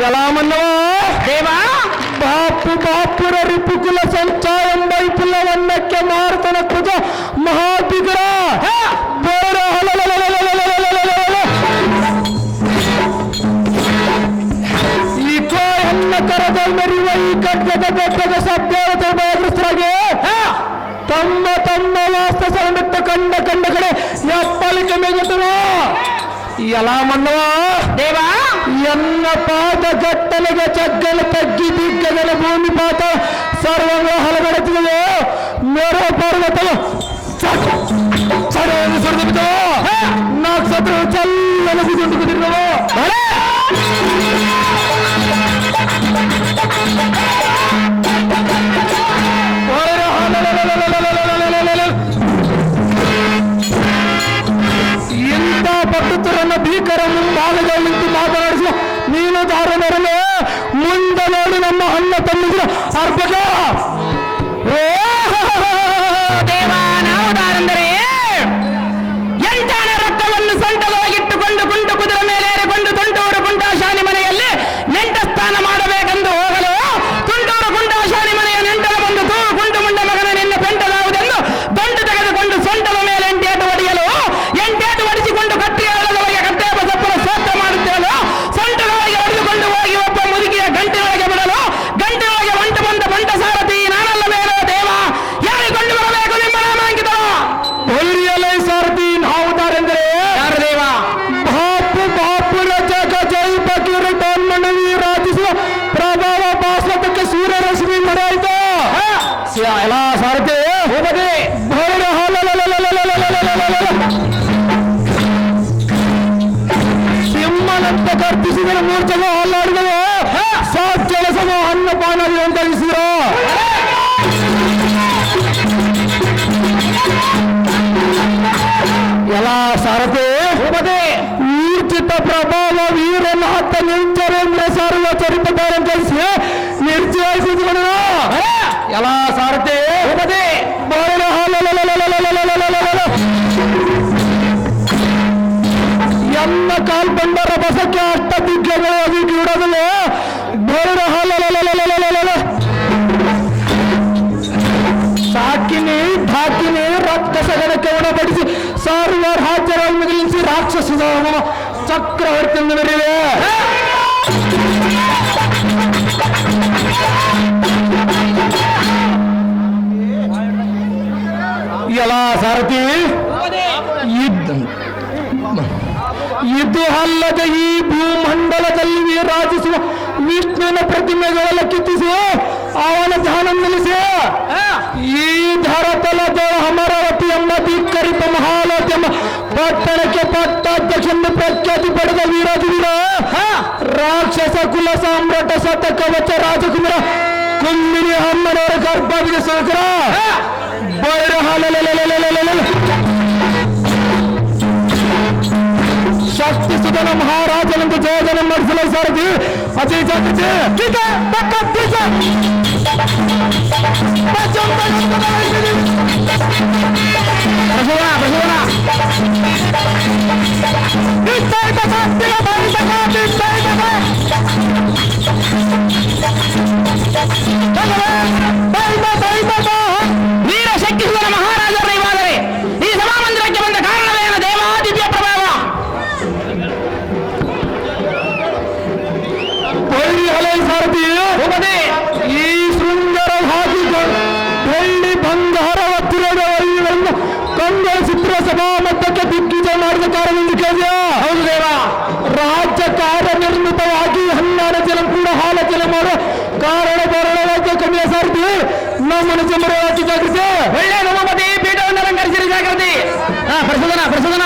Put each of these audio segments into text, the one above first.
ఎలా మన్నవా ದೇವಾ ಬಾಪುರ ರಿಪುಕುಲ ಸಂಚಾಯಂ ವೈಪುಲವನ್ನಕ್ಕೆ ಮಾರ್ತನ ಕುಜ ಮಹಾಬಿಗರ ಈ ಕೋಯನ್ನ ಕರದ ಮೆರೆಯುವ ಈ ಖಡ್ಗದ ಬೆಟ್ಟದ ಶಬ್ದಕ್ಕೆ ಭಯಗ್ರಸ್ತರಾಗಿ ತಮ್ಮ ತಮ್ಮ ವಾಸ್ತ ಸೌಂದಟ್ಟ ಕಂಡ ಕಡೆ ಎಪ್ಪಲಿಕೆ ಮೇಗುತ್ತವ ఎలా మన్నవా ದೇವಾ ఎన్న పాత గట్టలుగా చక్కలు తగ్గి దిగ్గగల భూమి పాత సర్వంగా హలగడుతుంది మేరో పర్వతలు సరైన సుడితో నాకు శత్రువు చల్లని గుంటుకు తిన్నావు ಇಂಥ ಪಟ್ಟುತ್ತರನ್ನ ಭೀಕರ ಮುಂಭಾಗದಲ್ಲಿ ನಿಂತು ಮಾತನಾಡಿಸುವ ನೀನು ದಾರುಣರಲ್ಲೇ ಮುಂದೆ ನೋಡಿ ನಮ್ಮ ಅಣ್ಣ ತಮ್ಮಿದ್ರು ಅರ್ಪಕ ದೇವಾ ನಾವು ದಾರಂದರೆ ಎಂಟಾಣ ರಕ್ತವನ್ನು ಸೊಂಟದೊಳಗಿಟ್ಟುಕೊಂಡು ಕುಂಟು ಕುದುರೆ ಮೇಲೆ ಏರಿಕೊಂಡು ತುಂಟೂರು ಕುಂಟಾಶಾನಿ ಮನೆಯಲ್ಲಿ ನೆಂಟ ಸ್ಥಾನ ಮಾಡಬೇಕೆಂದು ಹೋಗಲು ತುಂಟೂರು ಕುಂಟಾಶಾನಿ ಮನೆಯ ನೆಂಟರ ಬಂದು ತೂರು ಕುಂಟು ಮುಂಡ ಮಗನ ನಿನ್ನ ಪೆಂಟಲಾವುದೆಂದು ದಂಡು ತೆಗೆದುಕೊಂಡು ಸೊಂಟದ ಮೇಲೆ ಎಂಟೇಟು ಹೊಡೆಯಲು ಎಂಟೇಟು ಹೊಡಿಸಿಕೊಂಡು ಕಟ್ಟಿಗೆಯೊಳಗೆ ಕಟ್ಟೆ ಬಸಪ್ಪನ ಸ್ತೋತ್ರ ಮಾಡುತ್ತೇವೋ ಸೊಂಟದೊಳಗೆ ಹೊಡೆದುಕೊಂಡು ಹೋಗಿ ಒಬ್ಬ ಮುದುಕಿಯ ಗಂಟಿನೊಳಗೆ ಬಿಡಲು ಗಂಟಿನೊಳಗೆ ಬಂಟ ಬಂದ ಬಂಟ ಸಾರಥಿ ನಾನಲ್ಲ ಬೇರೆ ದೇವ ಯಾರಿಕೊಂಡು ಬರಬೇಕು ನಿಮ್ಮ ನಾಮಾಂಕಿತ ಹೊಲಿಯಲೈ ಸಾರಥಿ ನಾವು ದಾರೆಂದರೆ ಯಾರು ದೇವ ಬಾಪುರ ಜಗ ಜೈ ಬಕೀರ ಡಾನ್ಮಣವಿ ರಾಜಿಸುವ ಪ್ರಭಾವ ಭಾಸ್ವತಕ್ಕೆ ಸೂರ್ಯ ರಶ್ಮಿ ಮರೆಯಾಯ್ತು ಎಲ್ಲ ಸಾರಥಿ ಹೋಗದೆ ಸಿಂಹನಂತ ಗರ್ತಿಸಿದರೆ ಮೂರ್ಛೆಗ ಹಾಲಾಡಿದವು ಸಾಕ್ಷರಸಮ ಅನ್ನಪಾನವಿ ಅಂತ ತಿಳಿಸಿದ್ರು ಎಲ್ಲ ಸಾರಥಿ ಹೋಗದೆ ಊರ್ಜಿತ ಪ್ರಭಾವ ವೀರನಾಥ ನಿಂಚರೇಂದ್ರ ಸಾರುವ ಚರಿತ್ರೆ ಕಳಿಸಿ ನಿರ್ಜಯಿಸಿದ್ರು ಎಲ್ಲ ಸಾರಥಿ ಹೋಗದೆ ಎನ್ನ ಕಾಲ್ಪಂಡರ ಬಸಕ್ಕೆ ಅಷ್ಟ ದಿಗ್ಗಜವಾಗಿ ಇಡೋದಿಲ್ಲ ಬೇರೆ ಸಾಕಿನಿ ಢಾಕಿನಿ ರಕ್ತಸಗನಕ್ಕೆ ಒಣಪಡಿಸಿ ಸಾರುವಾರ ಹಾಜರಾಗಿ ಮಿಗಿಲಿಸಿ ರಾಕ್ಷಸ ಚಕ್ರವರ್ತಿ ಮೆರೆಯುವೆ ಎಲ್ಲ ಸಾರಥಿ ಇದು ಅಲ್ಲದೆ ಈ ಭೂಮಂಡಲದಲ್ಲಿ ವಿರಾಜಿಸುವ ವಿಷ್ಣುವಿನ ಪ್ರತಿಮೆಗಳೆಲ್ಲ ಕಿತ್ತಿಸಿ ಅವನ ಧ್ಯಾನ ನಿಲ್ಲಿಸಿ ಈ ಧರತಲದ ಅಮರಾವತಿ ಎಂಬ ಧಿಕ್ಕರಿತ ಮಹಾಲೋತಿ ಎಂಬ ಪಟ್ಟಣಕ್ಕೆ ಪಟ್ಟಾಧ್ಯಕ್ಷನ್ನು ಪ್ರಖ್ಯಾತಿ ಪಡೆದ ವೀರಾಜವೀರ ರಾಕ್ಷಸ ಕುಲ ಸಾಮ್ರಾಟ ಶತಕವಚ ರಾಜಕುಮಾರ ಕುಮ್ಮಿನಿ ಅಮ್ಮನವರ ಗರ್ಭಾವಿಗೆ ಸಹಕಾರ ಶಕ್ತಿ ಸುಧನ ಮಹಾರಾಜನಂದು ಜಯಜನ ಮಾಡಿಸಲು ಸಾರಥಿ ಅಜಯ್ ಜಾಗೃತಿ ವೀರ ಶಕ್ತಿ ಸುಧನ ಮಹಾರಾಜರ ಇವಾದರೆ ಈ ಸಭಾಮಂದಿರಕ್ಕೆ ಬಂದ ಕಾರಣವೇನು ದೇವಾ ದಿವ್ಯ ಪ್ರಭಾವ ಸಾರಥಿ ಹೋಗದೆ ಈ ಸುಂದರ ಹಾಕಿಕೊಂಡು ಬೆಳ್ಳಿ ಬಂಗಾರ ಹತ್ತಿರದ ವೈಗಳನ್ನು ಕಂಡ ಚಿತ್ರ ಸಭಾ ಮಟ್ಟಕ್ಕೆ ದಿಗ್ವಿಜಯ ಮಾಡಿದ ಕಾರಣದಿಂದ ಕೇಳಿದ ಹೌದು ದೇವ ರಾಜ್ಯ ಕಾರ್ಯನಿರ್ಮಿತವಾಗಿ 12 ಜನ ಕೂಡ ಹಾಲ ಜನ ಮಾಡೋ ಕಾರಣ ಬರಳವಾಗಿ ಕಮ್ಮಿಯ ಸಾರಥಿ ನಮ್ಮನ್ನು ಜಮರವಾಗಿ ಜಾಗೃತಿ ಒಳ್ಳೆ ನಮಪತಿ ಪೀಠವನ್ನು ಅಲಂಕರಿಸಿರಿ ಜಾಗೃತಿ ಪ್ರಸೋದನ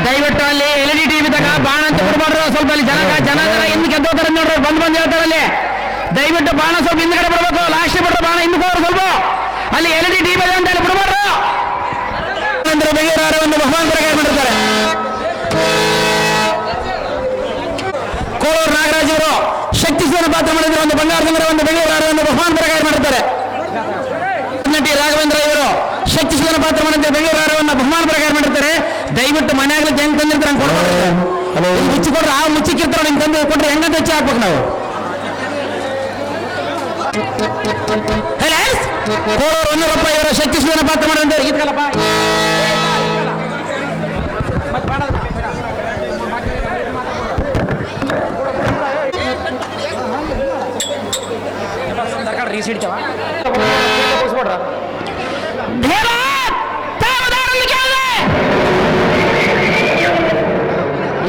ದಯವಿಟ್ಟು ಅಲ್ಲಿ LED ಟಿವಿ ತಗ ಬಾಣ ಅಂತ ಕೊಡ್ಬಾರ್ದು. ಸ್ವಲ್ಪ ಅಲ್ಲಿ ಜನ ಇನ್ನು ಗೆದ್ದೋತಾರೆ ನೋಡ್ರಿ, ಬಂದು ಹೇಳ್ತಾರೆ ಅಲ್ಲಿ. ದಯವಿಟ್ಟು ಬಾಣ ಸ್ವಲ್ಪ ಹಿಂದ್ಗಡೆ ಬಿಡ್ಬೇಕು, ಲಾಸ್ಟ್ ಬಿಡ್ರೆ ಬಾಣ ಹಿಂದಕ್ಕೆ ಹೋಗ್ರು ಸ್ವಲ್ಪ. ಅಲ್ಲಿ LED ಟಿವಿ ಅಂತ ಅಲ್ಲಿ ಬಿಡಬಾರ್ದು. ಬೆಂಗಳೂರು ಒಂದು ಬಹುಮಾನ ಪ್ರಕಾರ ಮಾಡಿರ್ತಾರೆ. ಕೋಳೂರು ನಾಗರಾಜ್ ಅವರು ಶಕ್ತಿ ಸೇನ ಪಾತ್ರ ಮಾಡಿದ್ರೆ ಒಂದು ಬಂಗಾರದಂಗರ ಒಂದು ಬೆಂಗಳೂರು ಒಂದು ಬಹುಮಾನ ಪ್ರಕಾರ ಮಾಡಿರ್ತಾರೆ. ನಟಿ ರಾಘವೇಂದ್ರ ಇವರು ಶಕ್ತಿ ಸೇನ ಪಾತ್ರ ಮಾಡಿದ್ರೆ ಬೆಂಗಳೂರು ಒಂದು ಬಹುಮಾನ ಪ್ರಕಾರ ಮಾಡಿರ್ತಾರೆ. ದಯವಿಟ್ಟು ಮನೆಯಾಗಲಿ ಹೆಂಗ್ ತಂದಿರ್ತಾರೆ ಹಂಗೆ ಕೊಡ್ಬಾರ್ದು. ಮುಚ್ಚಿ ಕೊಡ್ರೆ ಆ ಮುಚ್ಚಿಕ್ಕಿರ್ತಾರೆ, ನಿಮ್ಗೆ ತಂದು ಕೊಟ್ರೆ ಹೆಂಗಂತ ಹೆಚ್ಚು ಹಾಕ್ಬೇಕು ನಾವು. ಕೋಳೂರು 100 ರೂಪಾಯಿ ಇವರ ಶಕ್ತಿ ಸೇನ ಪಾತ್ರ ಮಾಡಿದ್ರೆ ಗೀತ್ಕಲ್ಲಪ್ಪ.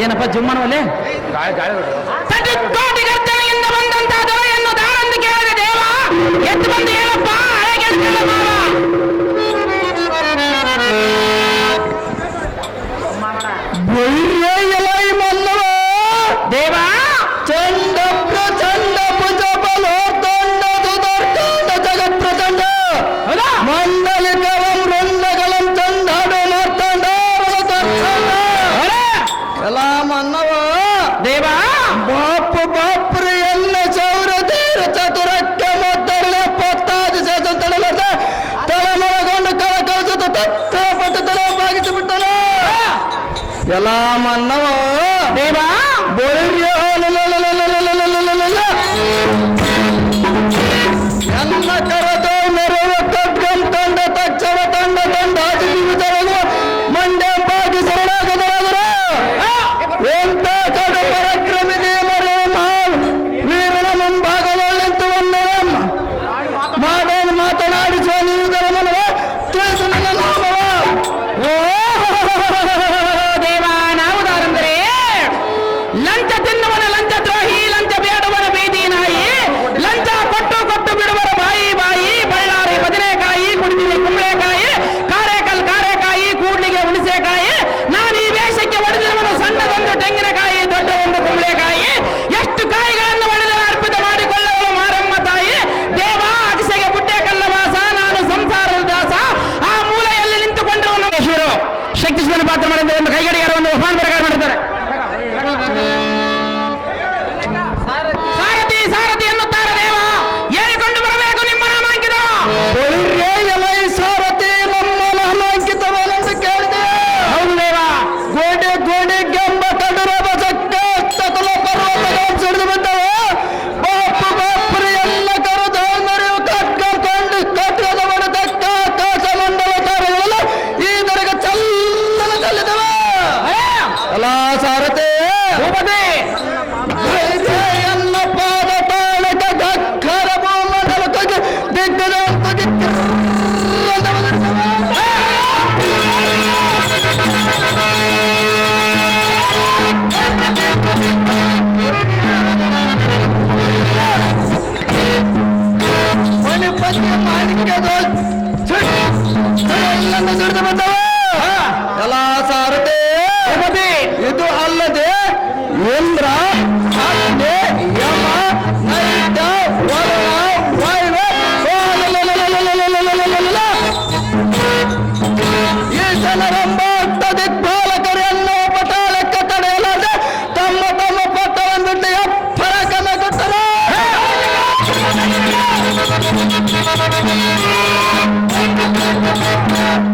ಏನಪ್ಪ ಜುಮ್ಮನವಲ್ಲಿ ಕೋಟಿ ಗರ್ಜನೆಯಿಂದ ಬಂದಂತಹ ದೊರೆಯನ್ನು ದಾರಂದು ಕೇಳಿದೆ ದೇವ. ಎದ್ದು ಬಂದು ಏನಪ್ಪ ಹಳೆಗೆಲ್ಲ ದೇವ ಚಂಡ ಪ್ರಚಂಡ ಭುಜ ಬಲೋ ದಂಡ ದುದರ್ಕಾಂಡ ಜಗತ್ ಪ್ರಚಂಡ ಮಂಡಲಿಕವಂ ರಂಡಗಳಂ ಚಂಡಾಡು ಮಾರ್ತಾಂಡ ಎಲ್ಲ ಮನ್ನವ ದೇವ. ಬಾಪ್ರಿ ಎಲ್ಲ ಚೌರ ತೀರ ಚತುರಕ್ಕೆ ಮೊತ್ತರಳೆ ಪತ್ತಾದಿ ಸೇತಳದ ತಲೆಮೊಳಗೊಂಡು ಕಳ ಕಳಿಸುತ್ತ ತಪ್ಪಟ್ಟು ತಲೆ ಬಾಗಿಸಿ ಬಿಟ್ಟನು. ಎಲ್ಲ ಮನ್ನವ ದೇವ ಎಲ್ಲ ಕರತ ನೆರವ ಕಗ್ಗಂ ತಂಡ ತಕ್ಷಣ ತಂಡ ತಂಡ ಮಂಡ್ಯ ಬಾಗಿ ಶರಣಾಗದರಾದರು ಎಂತ ಕಡು ಪರಾಕ್ರಮಿದೆ ಮರೆ ವೀರನ ಮುಂಭಾಗದಲ್ಲಿಂತು ಮಾತನಾಡಿಸುವ ನೀವುದರ ಮನವ ತಿಳಿಸು ನನ್ನ ನಾಮವ. ಓ ದೇವ ನಾವು ದಾರಂದರೆ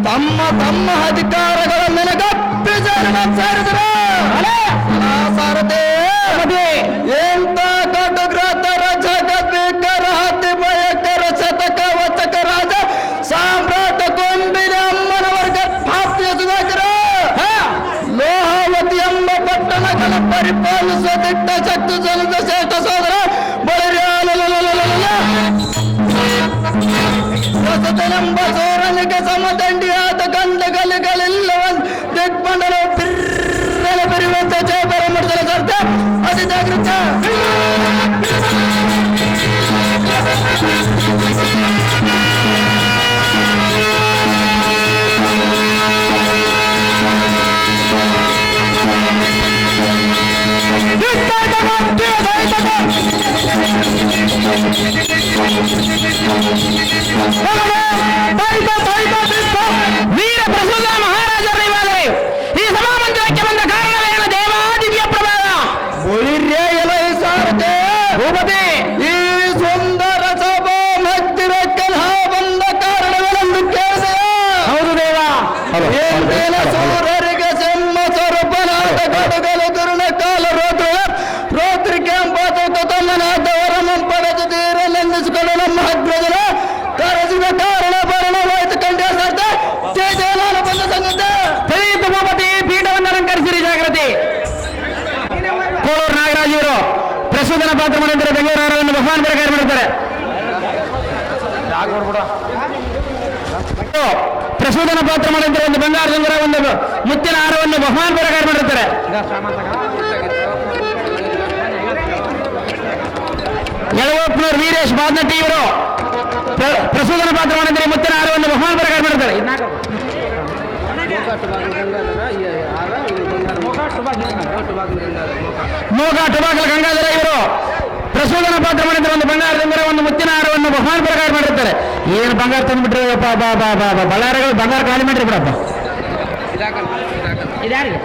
ತಮ್ಮ ತಮ್ಮ ಅಧಿಕಾರಗಳ ನನಗಪ್ಪಿ ಸೇರಿದರು ಸಾರಥಿ ಎಂತ ಕಟುಗ್ರತರ ಜಗದ್ವಿಕರ ಅತಿ ಭಯಂಕರ ಶತಕ ವಚಕ ರಾಜ ಸಾಮ್ರಾಟ ಕೊಂಬಿನ ಅಮ್ಮನವರ್ಗ ಪ್ರಾಪ್ತಿಯ ಸುಧಾಕರ ಲೋಹಾವತಿ ಎಂಬ ಪಟ್ಟಣಗಳ ಪರಿಪಾಲಿಸುವ ದಿಟ್ಟ ಶಕ್ತಿ ಜನದ ಶ್ರೇಷ್ಠ ಸೋದರ ಹೊಸತನೆಂಬ ಸೋರನಿಗೆ ಸಮದಂಡಿಯಾದ ಗಂಡಗಲಿಗಳೆಲ್ಲವನ್ನು ದಿಗ್ಬಂಡನ ಬಿರ್ರಲೆ ಬೆರೆಯುವಂತೆ ಜಯಬರ ಮಾಡಿದರೆ ಸರ್ತೆ ಅತಿ ಜಾಗೃತ ವೀರ ಪ್ರಸೂತ ಮಹಾರಾಜರ ದೇವಾಲಯ ಈ ಸಭಾಮಂದಿರಕ್ಕೆ ಬಂದ ಕಾರಣವೇನು? ದೇವಾದಿವ್ಯ ಪ್ರಭಾವ ಭೂಪತಿ ಈ ಸುಂದರ ಸಭಾ ಮಧ್ಯಕ್ಕೆ ಬಂದ ಕಾರಣವೇನೆಂದು ಕೇಳಿದೆ. ಹೌದು ದೇವ. ಏನೇನ ಸೂರರಿಗೆ ಸಿಂಹ ಸ್ವರೂಪನಾದ ಗಡುಗಲು ದುರುಣ ಕಾಲ ರೋತ್ರಿಗೆ ತಮ್ಮನಾದವರ ಪಡೆದು ತೀರನೆಂದಿಸಿಕೊಂಡು ನಮ್ಮ ಅಗ್ರಜನ ಕರೆಸಿದ ಕಾರಣ ಪರಿಣಾಮವಾಯಿತು ಕಂಡ ಸಾರ್ಥ ಜಯಜಯಲಾಲ ಬಂದ ಸಂಗತ ತಿಳಿಯಿತು ಭೂಪತಿ. ಪೀಠವನ್ನು ಅಲಂಕರಿಸಿರಿ ಜಾಗೃತಿ. ಕೋಳೂರು ನಾಗರಾಜ್ ಇವರು ಪ್ರಸೂತನ ಪಾತ್ರ ಮಾಡಿದ್ದಾರೆ. ಬೆಂಗಳೂರು ನಗರವನ್ನು ಭಗವಾನ್ ಪ್ರಕಾರ ಮಾಡುತ್ತಾರೆ. ಪ್ರಸೂತನ ಪಾತ್ರ ಮಾಡಿದ್ದಾರೆ. ಒಂದು ಬಂಗಾರದಂಗರ ಒಂದು ಮುತ್ತಿನ ಹಾರವನ್ನು ಭಗವಾನ್ ಪ್ರಕಾರ ಮಾಡಿರ್ತಾರೆ. ಯಳಗೋಪ್ನೂರ್ ವೀರೇಶ್ ಬಾದ್ನಟ್ಟಿ ಇವರು ಪ್ರಸೂತನ ಪಾತ್ರ ಮಾಡಿದರೆ ಮುತ್ತಿನ ಹಾರವನ್ನು ಭಗವಾನ್ ಪ್ರಕಾರ ಮಾಡಿದ್ದಾರೆ. ಮೋಗ ಟುಬಾಕಲ್ ಗಂಗಾಧರ ಇವರು ಪ್ರಸೂತನ ಪಾತ್ರ ಮಾಡಿದರೆ ಒಂದು ಬಂಗಾರದಂಗರ ಒಂದು ಮುತ್ತಿನ ಹಾರವನ್ನು ಭಗವಾನ್ ಪ್ರಕಾರ ಮಾಡಿರ್ತಾರೆ. ಏನು ಬಂಗಾರ ತಂದ್ಬಿಟ್ರೆ ಬಳ್ಳಾರಿಗಳು ಬಂಗಾರ ಖಾಲಿ ಮಾಡಿರಿ ಬಿಡಪ್ಪ. ಇದ್ಯಾರಿಗೆ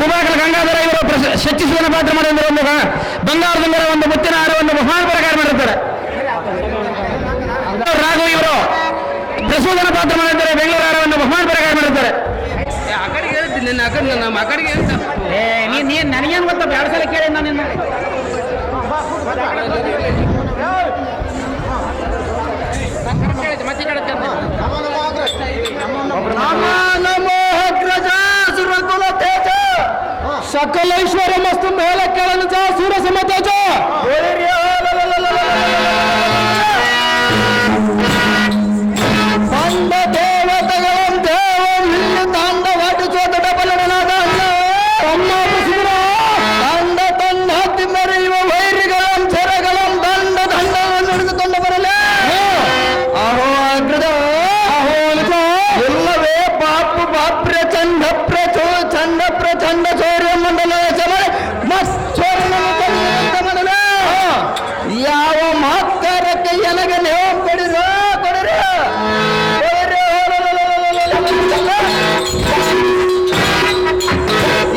ಟುಬಾಕಲ್ ಗಂಗಾಧರ ಇವರು ಶಚಿಸುವನ ಪಾತ್ರ ಮಾಡಿದ್ರೆ ಒಂದು ಬಂಗಾರದಂಗರ ಒಂದು ಮುತ್ತಿನ ಹಾರವನ್ನು ಭಗವಾನ್ ಪ್ರಕಾರ ಮಾಡಿರ್ತಾರೆ. ರಾಘು ಇವರು ಪ್ರಸೂತನ ಪಾತ್ರ ಮಾಡಿದ್ದಾರೆ. ಬೆಂಗಳೂರು ಹಾರವನ್ನು ಭಗವಾನ್ ಪ್ರಕಾರ ಮಾಡಿರ್ತಾರೆ. ನೀನ್ ನನಗೇನು ಗೊತ್ತ? ಎರಡು ಸಲ ಕೇಳಿ ನಾನು ಸಕಲೈಶ್ವರ್ಯ ಮಸ್ತು ಮೇಲ ಕೆಳನು ಜಾ ಸೂರ ಸಮತೇಜ ಬಂದ ದೇವತೆಗಳಂ ದೇವಂ ಇಲ್ಲಿ ತಾಂಡವಾಟಿಸುವ ದೊಡ್ಡಬಲ್ಲನಾದ ಅಮ್ಮ ಪ್ರಸಿದ್ಧ ತಂಡ ತನ್ನ ಹತ್ತಿ ಮೆರೆಯುವ ವೈರಿಗಳಂ ಚೆರಗಳಂ ದಂಡ ದಂಡವನ್ನು ಹಿಡಿದುಕೊಂಡು ಬರಲೇ ಅಹೋ ಅಗ್ರದ ಅಹೋ ಎಲ್ಲವೇ ಬಾಪು ಬಾಪ್ರ ಚಂಡ ಪ್ರಚೋ ಚಂಡ ಪ್ರಚಂಡ ಚೌರ್ಯ ಮಂಡಲ ಯಾವ ಮಾತ್ಕಾರಕ್ಕೆ ಎನಗೆ ನೀವು ಕೊಡಿರ ಕೊಡಿರಿ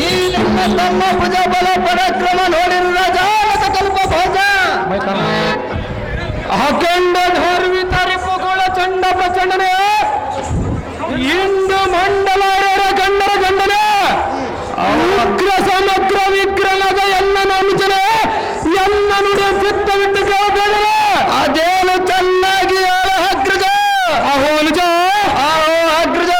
ಈ ನಿಮ್ಮ ತಮ್ಮ ಭುಜ ಬಲ ಪರಾಕ್ರಮ ನೋಡಿರು ರಾಜ ಕಲ್ಪ ಭೋಜ ಅಖಂಡ ಧರ್ವಿ ತರಿಪುಗಳ ಚಂಡ ಪ್ರಚಂಡನೆ ಇಂದು ಮಂಡಲಾರ್ಯರ ಗಂಡರ ಗಂಡನೆ ಉಗ್ರ ಸಮಗ್ರ ವಿಗ್ರಹದ ಎಲ್ಲ ನಂಬಿಸನೆ ಎಲ್ಲ ನುಡಿ ಚಿತ್ತ ಬಿಟ್ಟು ಕೇಳಬೇಡ. ಅದೇನು ಚೆನ್ನಾಗಿ ಅಗ್ರಜ ಅಹೋ ನಿಜ ಅಹೋ ಅಗ್ರಜ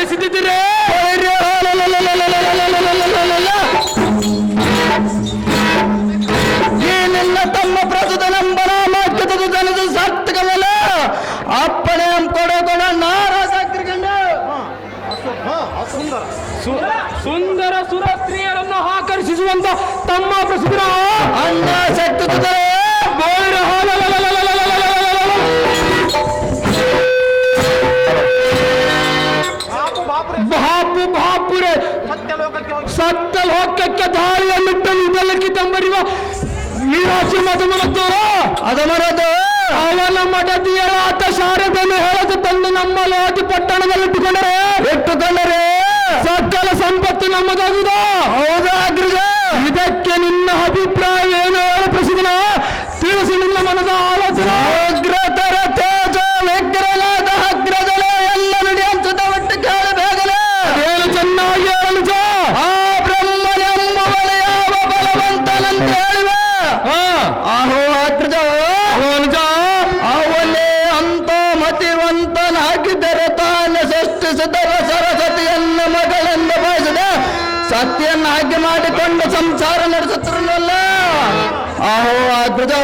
ಬಯಸುತ್ತಿದ್ದೀರಿ? ಏನೆಲ್ಲ ತಮ್ಮ ಪ್ರಸ್ತುತ ನಂಬನ ಮಾಧ್ಯದ ಜನದ ಸಾರ್ಥಕವಲ್ಲ ಅಪ್ಪಣೆ ಕೊಡೋಣ ನಾರಾಜಾಗ್ರಿಗಂಡ ಸುಂದರ ಸುರಸ್ತ್ರೀಯರನ್ನು ಆಕರ್ಷಿಸುವಂತ ತಮ್ಮ ಪ್ರಸಿದ್ಧ ಅನ್ನ ಶಕ್ತಿಸುತ್ತದೆ ಬಾಪುರೆ ಸತ್ಯ ಲೋಕಕ್ಕೆ ದಾಳಿಯನ್ನಿಟ್ಟು ಇದೆಲ್ಲಕ್ಕೆ ತಂಬರಿವ ವೀರಾಜಿ ಮಧುಮನದ್ದು ಅದಮರದು ಅವನ ಮಡದಿಯರಾದ ಶಾರದನ್ನು ಹೇಳದು ತಂದು ನಮ್ಮ ಲೋಕಿ ಪಟ್ಟಣದಲ್ಲಿ ಸಕಲ ಸಂಪತ್ತು ನಮ್ಮದಾಗುದ. ಹೌದಾ ಅಗ್ರಜ? ಇದಕ್ಕೆ ನಿನ್ನ ಅಭಿಪ್ರಾಯ ಏನು ಹೇಳ ಪ್ರಸಿದ್ಧ ತಿಳಿಸಿ ನಿನ್ನ ಮನದ ಆಲೋಚನೆ. ಅಗ್ರತರ ತೇಜ ವಿಗ್ರಹನಾದ ಅಗ್ರಜಲ ಎಲ್ಲ ನುಡಿಯಂತದ ಒಟ್ಟು ಕೇಳ ಬೇಗನೆ ಏನು ಚೆನ್ನಾಗಿ ಹೇಳಲು ಆ ಬ್ರಹ್ಮನೆಂಬವನ ಯಾವ ಬಲವಂತನಂತ ಹೇಳಿವೆ. ಆಹೋ ಅಗ್ರಜ ಅವನೇ ಅಂತ ಮತಿವಂತನಾಗಿದ್ದರೆ ತಾನು ಸೃಷ್ಟಿಸಿದರ ಸರಸ್ವತಿಯನ್ನ ಮಗಳೆಂದು ಬಯಸಿದೆ ಸತ್ಯನ್ನಾಗಿ ಮಾಡಿಕೊಂಡು ಸಂಸಾರ ನಡೆಸುತ್ತಿರಲಿಲ್ಲ. ಅಹೋ ಅಗ್ರಜ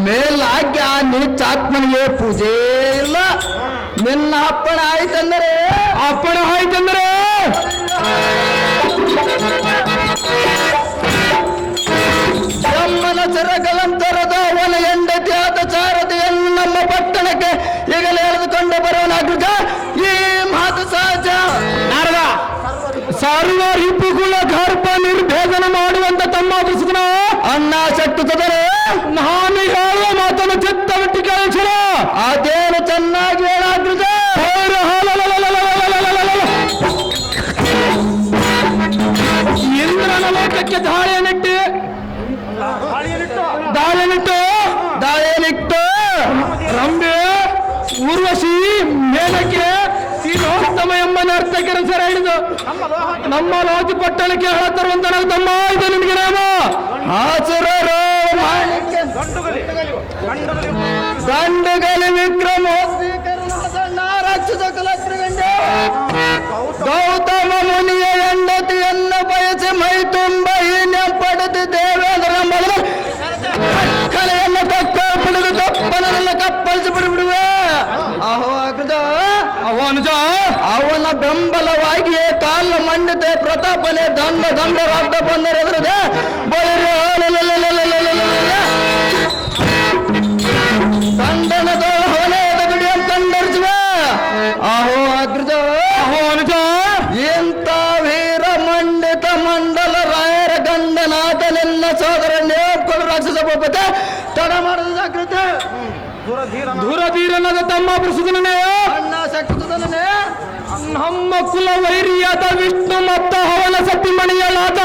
ಮೇಲಾಗ್ಯ ನೀಚಾತ್ಮನಿಗೆ ಪೂಜೆ ಇಲ್ಲ. ನಿನ್ನ ಅಪ್ಪಣ ಆಯ್ತಂದರೆ ಬ್ರಹ್ಮನ ಸರಗಲಂತರದ ಅವನ ಹೆಂಡತಿಯಾದ ಚಾರದಿಯನ್ನು ನಮ್ಮ ಪಟ್ಟಣಕ್ಕೆ ಈಗಲೇ ಎಳೆದುಕೊಂಡು ಬರೋನಾಗ್ರಜ. ಈ ಮಾತು ಸಹಜ. ನಾರದ ಸರ್ವ ರಿಪುಗಳ ಗರ್ಭ ನಿರ್ಭೇದನ ಮಾಡುವಂತ ತಮ್ಮ ಪ್ರಸಿದ್ಧ ಅನ್ನ ಶಕ್ತಿಸಿದರೆ ನಾನು ಹೇಳುವ ಮಾತನ್ನು ಚಿತ್ತವಿಟ್ಟು ಕೇಳಿಸಲ. ಅದೇನು ಚೆನ್ನಾಗಿ ಹೇಳಾಗ್ರಜ. ಇಂದ್ರನ ಲೋಕಕ್ಕೆ ದಾಳಿಯನ್ನಿಟ್ಟು ರಂಬೆ ಊರ್ವಶಿ ಮೇಲಕ್ಕೆ ತೀರೋತ್ತಮ ಎಂಬ ನರ್ತಕರ ಸೆರೆ ಹಿಡಿದು ನಮ್ಮ ಲೋಕಿ ಪಟ್ಟಣಕ್ಕೆ ಹಣ ತರುವಂತ ನಾವು ತಮ್ಮ ಇದು ನಿಮಗೆ ನೇಮ. ಆಸುರರು ಗಂಡುಗಲಿ ವಿಕ್ರಮ ರಾಕ್ಷಸ ಕುಲತ್ರಿಗಂಡ ಗೌತಮ ಮುನಿಯ ಹೆಂಡತಿಯನ್ನು ಬಯಸಿ ಮೈ ತುಂಬ ಹೀನ ಪಡೆದು ದೇವೇಂದ್ರ ಮೊದಲು ಕಲೆಯನ್ನು ತಕ್ಕ ಬಿಡುದು ತಪ್ಪನಲ್ಲ ಕಪ್ಪಳಿಸಿ ಬಿಡುವೆ. ಅಹೋ ಅಗ್ರಜ ಅವನ ಬೆಂಬಲವಾಗಿಯೇ ಕಾಲ ಮಂಡಿತೆ ಪ್ರತಾಪನೆ ದಂಡ ರಾಜ್ಯ ಬಂದರೆದುರದೆ ದಂಡನದ ಹೊನೆಯದ ಗುಡಿಯನ್ನು ಕಂಡರಿಸುವೆ. ಅಹೋ ಅಗ್ರಜ ಇಂಥ ವೀರ ಮಂಡಿತ ಮಂಡಲ ರಾಯರ ಗಂಡನಾದ ನಿನ್ನ ಸೋದರ ನೇಮಕೊಂಡು ರಾಕ್ಷಸ ಬೋಪತೆ ತಡ ಮಾಡಿದ ಜಾಗೃತಿ ಧೂರಧೀರನಾದ ತಮ್ಮ ಪ್ರಸಿದ್ಧನೇ ಅಣ್ಣ ಶಕ್ತಿಸುತ್ತನೇ ನಮ್ಮ ಕುಲ ವೈರಿಯಾದ ವಿಷ್ಣು ಮತ್ತು ಅವನ ಸತಿಮಣಿಯಲಾದ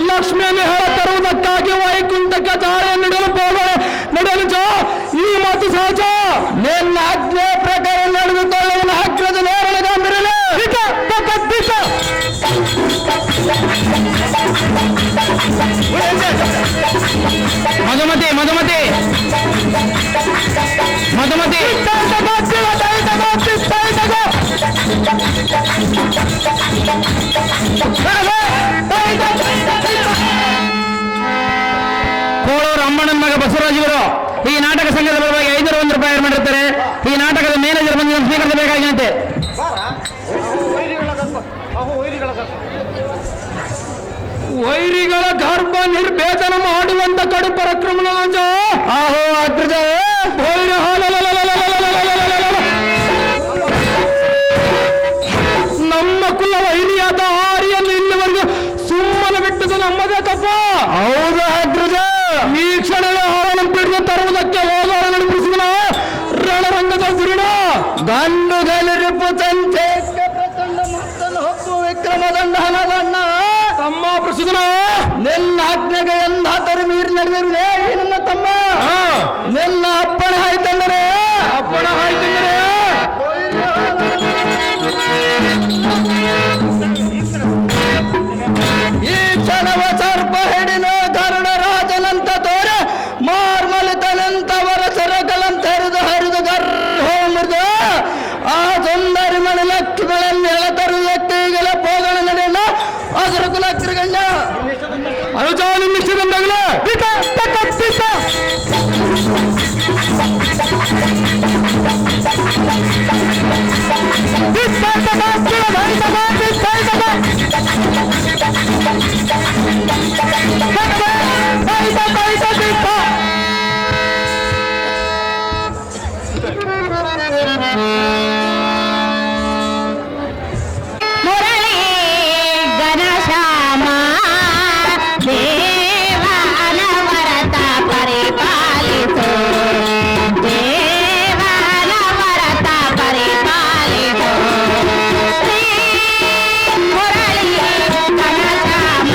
ಲಕ್ಷ್ಮಿಯನ್ನು ಹೇಳ ತರುವುದಕ್ಕಾಗಿ ವೈಕುಂಠಕ್ಕೆ ದಾಳಿಯನ್ನು ನಡೆಯಲು ಈ ಮಾತು ಸಹಜ. ನಿನ್ನ ಆಜ್ಞೆ ಪ್ರಕಾರ ನಡೆದುಕೊಳ್ಳುವ ಅಗ್ರದ ನೇರಳೆ ಗಂಭೀರನೇ ಮಧುಮತಿ ಕೋಳೂರು ಅಮ್ಮಣ್ಣನ ಮಗ ಬಸವರಾಜವರು ಈ ನಾಟಕ ಸಂಘದ ಪರವಾಗಿ 501 ರೂಪಾಯಿ ಮಾಡಿರ್ತಾರೆ. ಈ ನಾಟಕದ ಮ್ಯಾನೇಜರ್ ಬಂದು ಸ್ವೀಕರಿಸಬೇಕಾಗಿರುತ್ತೆ. ವೈರಿಗಳ ಗರ್ಭ ನಿರ್ಭೇದನ ಮಾಡುವಂತ ಕಡು ಪರಾಕ್ರಮ. ಆಹೋ ಅಗ್ರಜ ನಮ್ಮ ಕುಲ ವೈರಿಯಾದ ಆರ್ಯನ್ನು ಇಲ್ಲಿವರೆಗೂ ಸುಮ್ಮನೆ ಬಿಟ್ಟದು ನಮ್ಮದೇ ತಪ್ಪ. ಹೌದು ಅಗ್ರಜ ಈ ಕ್ಷಣದ ಹಾರನ್ನು ಬಿಡುವ ತರುವುದಕ್ಕೆ ಹೋದವರ ನಡೆಸಿದ ರಣರಂಗದ ಗುರುಡ ಗಂಡುಗಲಿರಿಪು ಸಂಚೆ ಪ್ರಚಂಡ ಮತ್ತನ್ನು ಹೊತ್ತು ವಿಕ್ರಮದಂಡ ಹಣದಣ್ಣ ತಮ್ಮ ಪ್ರಸಿದ್ಧ ನಿನ್ನ ಆಜ್ಞೆಗೆ ಎಂದಾದರೂ ಮೀರಿ ನಡೆದಿರುವೆ ನನ್ನ ತಮ್ಮ. ನಿನ್ನ ಅಪ್ಪಣೆ ಆಯ್ತಂದರೆ ಈ ಕ್ಷಣವ ಸರ್ಪ ಹಿಡಿನ ಗರುಡ ರಾಜನಂತ ತೋರ ಮಾರ್ಮಲಿತನಂತವರ ಸರಗಳಂತ ಹರಿದು ಗರ್ಭ ಮುರಿದು ಆ ಸುಂದರಿ ಮಣಿ ಲಕ್ಷ್ಮಣ ಮುರಳಿ ಘನಶ್ಯಾಮ ದೇವನವರತ ಪರಿಪಾಲಿಸು ದೇವನವರತ ಪರಿಪಾಲಿಸು ಶ್ರೀ ಮುರಳಿ ಘನಶ್ಯಾಮ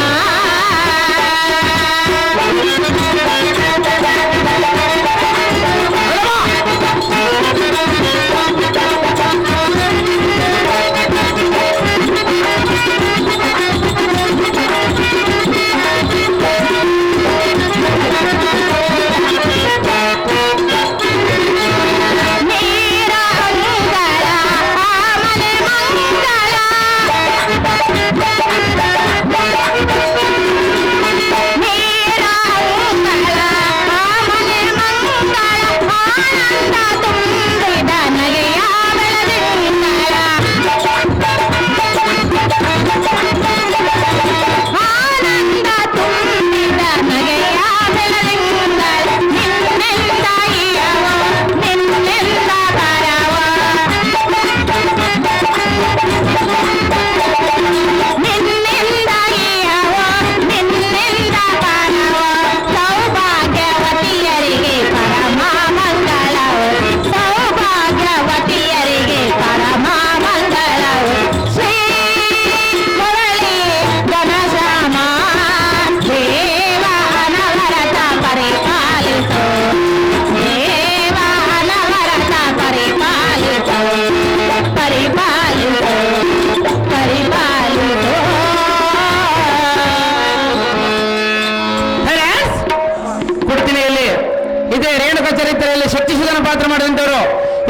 ಇದೇ ರೇಣುಕ ಚರಿತ್ರೆಯಲ್ಲಿ ಶಕ್ತಿಶೀಲನ ಪಾತ್ರ ಮಾಡಿದಂತವರು,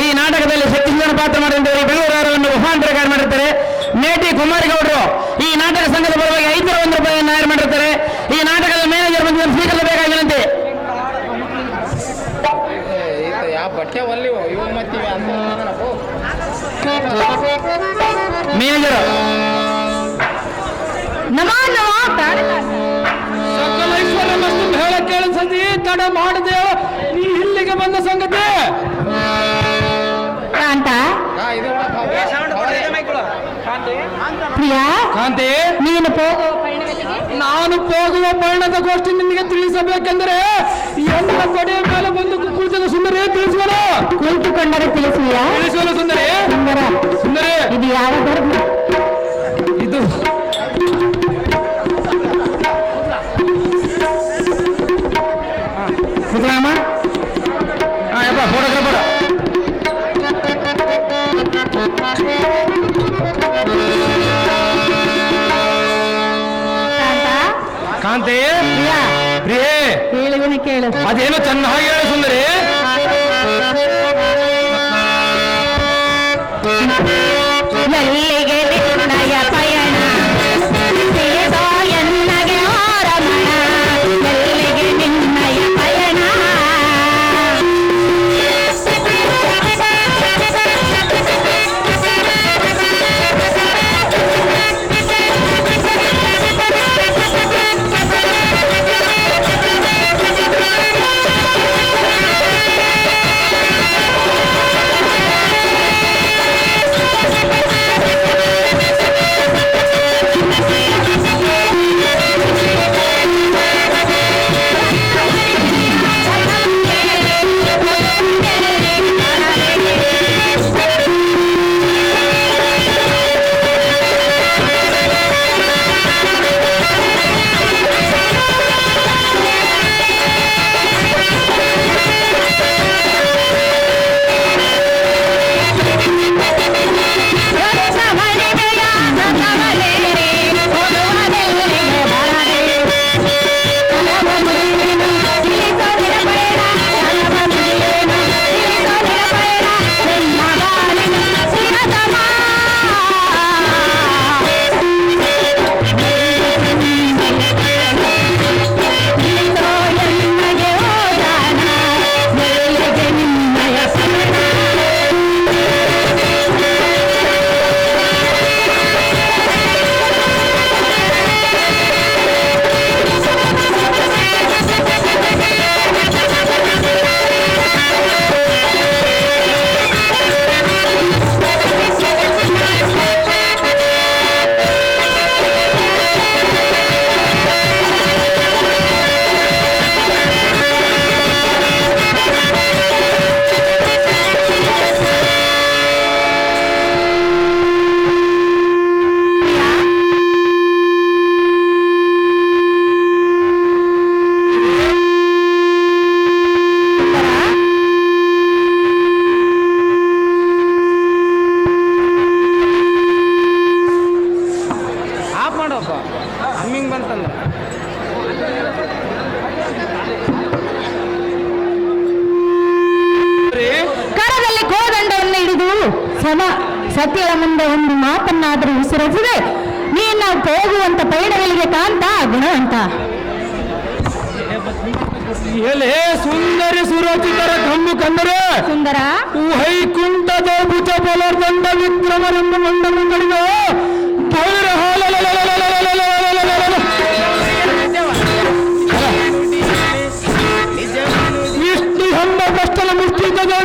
ಈ ನಾಟಕದಲ್ಲಿ ಶಕ್ತಿಶೀಲನ ಪಾತ್ರ ಮಾಡಿದಂತವರು ಬೆಂಗಳೂರನ್ನು ಉಪಾಂತರಕಾರ ಮಾಡಿರ್ತಾರೆ. ಮೇಟಿ ಕುಮಾರಿಗೌಡರು ಈ ನಾಟಕ ಸಂಘದ ಪರವಾಗಿ 501 ರೂಪಾಯಿಯನ್ನು ಹೈರ್ ಮಾಡಿರ್ತಾರೆ. ಈ ನಾಟಕದ ಮ್ಯಾನೇಜರ್ ಬಂದು ಸ್ವೀಕರಿಸಬೇಕಾಗಿರಂತೆ. ಮ್ಯಾನೇಜರ್ ನಮೋ ನಮೋ ಸಕಲ ಐಶ್ವರ್ಯಮಸ್ತು ಹೇಳ ಕೇಳಿಸದಿ ತಡ ಮಾಡದೆ ನೀ ಇಲ್ಲಿಗೆ ಬಂದ ಸಂಗತಿ ಅಂತ ಪ್ರಿಯಾ ಕಾಂತಿ, ನೀನು ನಾನು ಹೋಗುವ ಪಯಣದ ಗೋಷ್ಠಿ ನಿನಗೆ ತಿಳಿಸಬೇಕೆಂದರೆ ಎಲ್ಲ ಕೊಡೆಯ ಮೇಲೆ ಬಂದು ಕುಳಿತದ ಸುಂದರಿ ತಿಳಿಸುವನು. ಕುಳಿತುಕೊಂಡರೆ ತಿಳಿಸುವನು ಸುಂದರಿ. ಸುಂದರಿ, ಇದು ಯಾವ ಧರ್ಮ? ಇದು ಸಿದ್ದರಾಮ ಫೋಟೋಗ್ರಾಫರ್ ಕಾಂತಿ, ಪ್ರಿಯೇ ಕೇಳುವನೆ ಕೇಳು. ಅದೇನು ಚೆನ್ನಾಗಿ ಹೇಳು ಸುಂದರಿ. ಎಲ್ಲಿಗೆ ನಿನ್ನಯ ಪಯಣ ಸೇದೋ ಎನ್ನಗೆ ರಮಣ, ಎಲ್ಲಿಗೆ ನಿನ್ನಯ ಪಯಣ ಸತಿಯಳ ಮುಂದೆ ಒಂದು ಮಾತನ್ನಾದರೂ ಉಸಿರಿಸದೆ ನೀನು ಹೋಗುವಂತ ಪೈಡಗಳಿಗೆ ಕಾಂತ ಗುಣವಂತ. ಎಲೆ ಸುಂದರಿ ಸುರಚಿತರ ಕಣ್ಣು ಕಂದರೆ ಸುಂದರ ವೈಕುಂಠದ ಭುಜ ಬಲದಂಡ ವಿಕ್ರಮರನ್ನು ಮಂಡನು ಕಡಿದ ಪೌರ ವಿಷ್ಣು ಎಂಬ ಕಷ್ಟನ ಮುಷ್ಟಿತದೆ.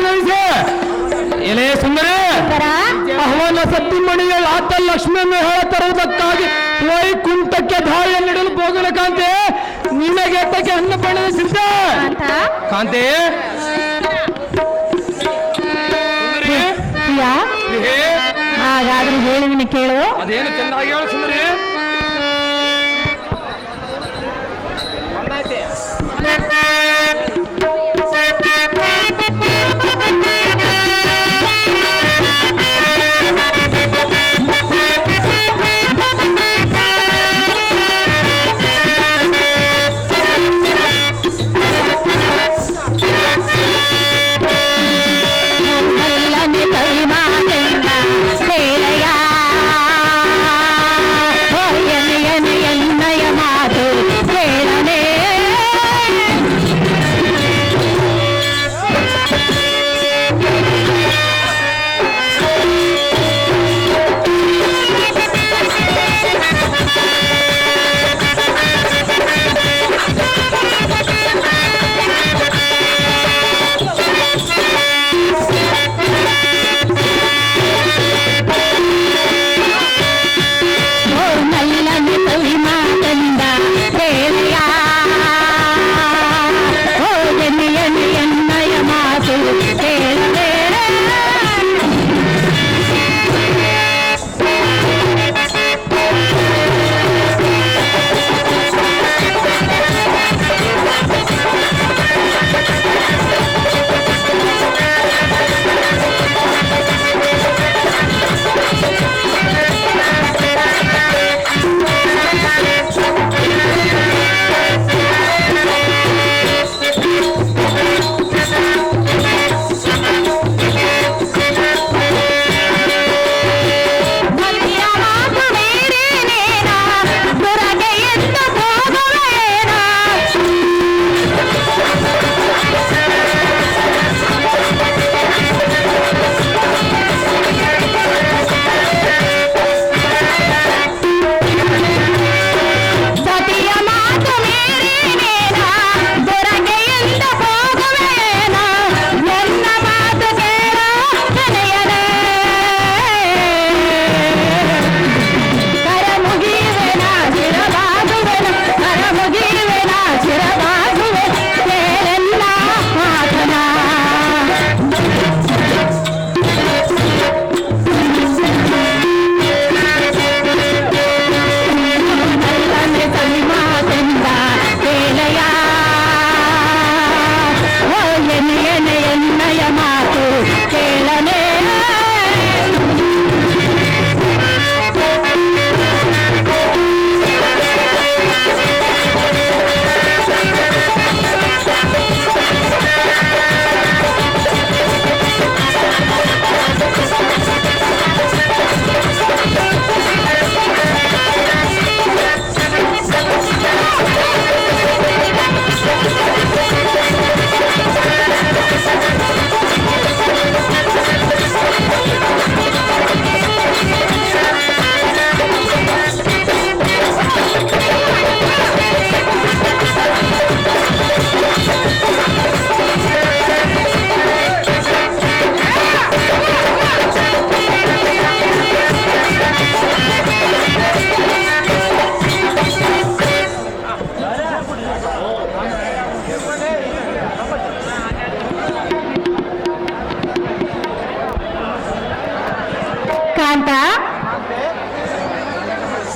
ಎಲೆ ಸುಂದರಿ ಅವನ ಸತ್ತಿಮಣಿಯ ಆತ ಲಕ್ಷ್ಮಿಯನ್ನು ಹೇಳ ತರುವುದಕ್ಕಾಗಿ ವೈಕುಂಠಕ್ಕೆ ದಾಳಿಯ ನೀಡಲು ಹೋಗಲ ಕಾಂತೆ. ನಿನಗೆ ಎತ್ತಕ್ಕೆ ಅನ್ನ ಪಡೆದ ಸಿದ್ಧ ಕಾಂತೆ. ಹಾಗಾದ್ರೂ ಹೇಳಿವಿನ ಕೇಳು. ಅದೇನು ಚೆನ್ನಾಗಿ ಹೇಳು ಸುಂದರಿ.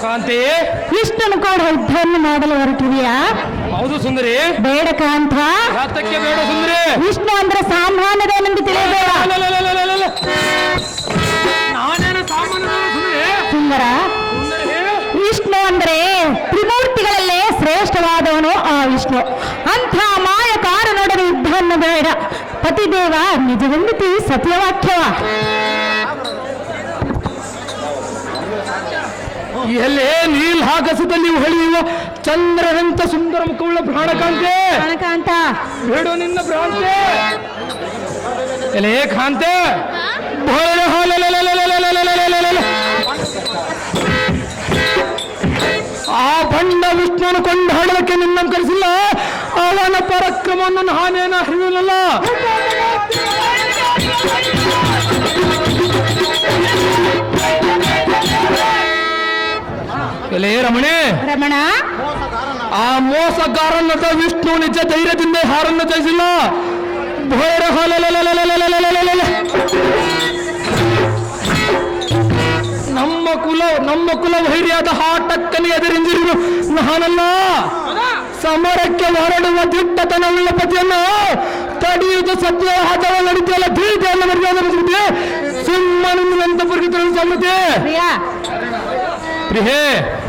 ಕಾಂತಿ, ಇಷ್ಟನ್ನು ಕೂಡ ಯುದ್ಧವನ್ನು ಮಾಡಲು ಹೊರಟಿದೆಯಾ? ಹೌದು ಸುಂದರಿ. ಬೇಡ ಕಾಂತ. ಯಾತಕ್ಕೆ ಬೇಡ ಸುಂದರಿ? ವಿಷ್ಣು ಅಂದ್ರೆ ಸಾಮಾನ್ಯದೇನೆಂದು ತಿಳಿಯಬೇಡ. ನಾನೇನು ಸಾಮಾನ್ಯ ಸುಂದರ? ವಿಷ್ಣು ಅಂದ್ರೆ ತ್ರಿಮೂರ್ತಿಗಳಲ್ಲೇ ಶ್ರೇಷ್ಠವಾದವನು ಆ ವಿಷ್ಣು. ಅಂಥ ಮಾಯಕಾರನೊಡನೆ ಯುದ್ಧವನ್ನು ಬೇಡ. ಪತಿದೇವ ನಿಜವೆಂದಿತಿ ಸತ್ಯವಾಕ್ಯವ. ಎಲ್ಲೇ ನೀಲ್ ಆಗಸದಲ್ಲಿ ಹೊಳೆಯುವ ಚಂದ್ರನಂತ ಸುಂದರ ಮುಖವುಳ್ಳ ಪ್ರಾಣಕಾಂತೆ ಪ್ರಾಣಕಾಂತ ಬೇಡು ನಿನ್ನ ಭ್ರಾಂತೆ. ಎಲೆ ಕಾಂತೆ ಆ ಬಂಡ ವಿಷ್ಣುವನ್ನು ಕೊಂಡಾಡೋದಕ್ಕೆ ನಿನ್ನ ಕರೆಸಿಲ್ಲ. ಅವನ ಪರಾಕ್ರಮವನ್ನು ನಾನೇನ ಅರಿವಿಲ್ಲ. ಎಲೆ ರಮಣೆ ರಮಣ, ಆ ಮೋಸಗಾರನದ ವಿಷ್ಣು ನಿಜ ಧೈರ್ಯದಿಂದ ಹಾರನ್ನು ಜಯಿಸಿಲ್ಲ. ಭೈರ ನಮ್ಮ ಕುಲ ವೈರ್ಯಾದ ಹಾಟಕ್ಕನಿಗೆ ಎದುರಿಂದಿರು ನಾನಲ್ಲ. ಸಮರಕ್ಕೆ ಹೊರಡುವ ದಿಟ್ಟತನವುಳ್ಳ ಪತಿಯನ್ನು ತಡೆಯುವುದು ಸತ್ಯ ಅಥವಾ ನಡೀತಿಯಲ್ಲ ಧೀರ್ತಿಯನ್ನು ಮರ್ಯಾದೆ ಸಿಂಹನಂತ ಪುರುಗಿತ ಸಮೃದ್ಧಿ ಪ್ರಿಯಾ ಪ್ರಿಯೇ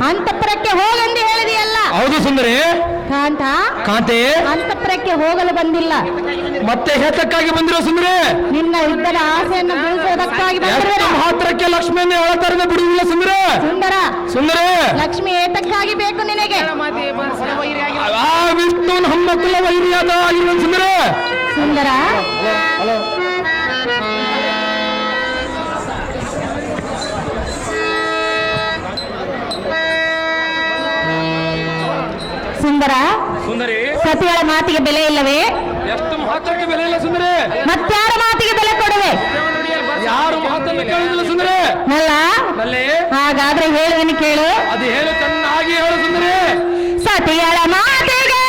ಅಂತಃಪುರಕ್ಕೆ ಹೋಗಂದು ಹೇಳಿದೆಯಲ್ಲ. ಹೌದು ಸುಂದರಿ. ಕಾಂತ ಕಾಂತೆ ಅಂತಃಪುರಕ್ಕೆ ಹೋಗಲು ಬಂದಿಲ್ಲ, ಮತ್ತೆ ಹೇತಕ್ಕಾಗಿ ಬಂದಿರೋ ಸುಂದರಿ? ನಿನ್ನ ಯುದ್ಧದ ಆಸೆಯನ್ನು ಬಿಡಿಸುವುದಕ್ಕಾಗಿ ಬಂದಿರುವೆ. ಮಾತ್ರಕ್ಕೆ ಲಕ್ಷ್ಮಿಯನ್ನು ಎಳತರದ ಬಿಡುವುದಿಲ್ಲ ಸುಂದರ. ಸುಂದರ ಸುಂದರಿ, ಲಕ್ಷ್ಮಿ ಏತಕ್ಕಾಗಿ ಬೇಕು ನಿನಗೆ? ಆ ವಿಷ್ಣು ನಮ್ಮ ಕುಲ ವೈರ್ಯಾದ ಆಗಿರುವ ಸುಂದರ. ಸುಂದರ ಸುಂದರ ಸುಂದರಿ, ಸತಿಗಳ ಮಾತಿಗೆ ಬೆಲೆ ಇಲ್ಲವೇ? ಎಷ್ಟು ಮಾತ್ರಕ್ಕೆ ಬೆಲೆ ಇಲ್ಲ ಸುಂದರಿ. ಮತ್ತಾರ ಮಾತಿಗೆ ಬೆಲೆ ಕೊಡುವೆ? ಯಾರು ಮಾತನ್ನು ಕೇಳುವುದಿಲ್ಲ ಸುಂದರಿ. ನಲ್ಲ ನಲ್ಲಿ ಹಾಗಾದ್ರೆ ಹೇಳುವನು ಕೇಳು. ಅದು ಹೇಳು, ಚೆನ್ನಾಗಿ ಹೇಳು ಸುಂದರಿ. ಸತಿಗಳ ಮಾತಿಗೆ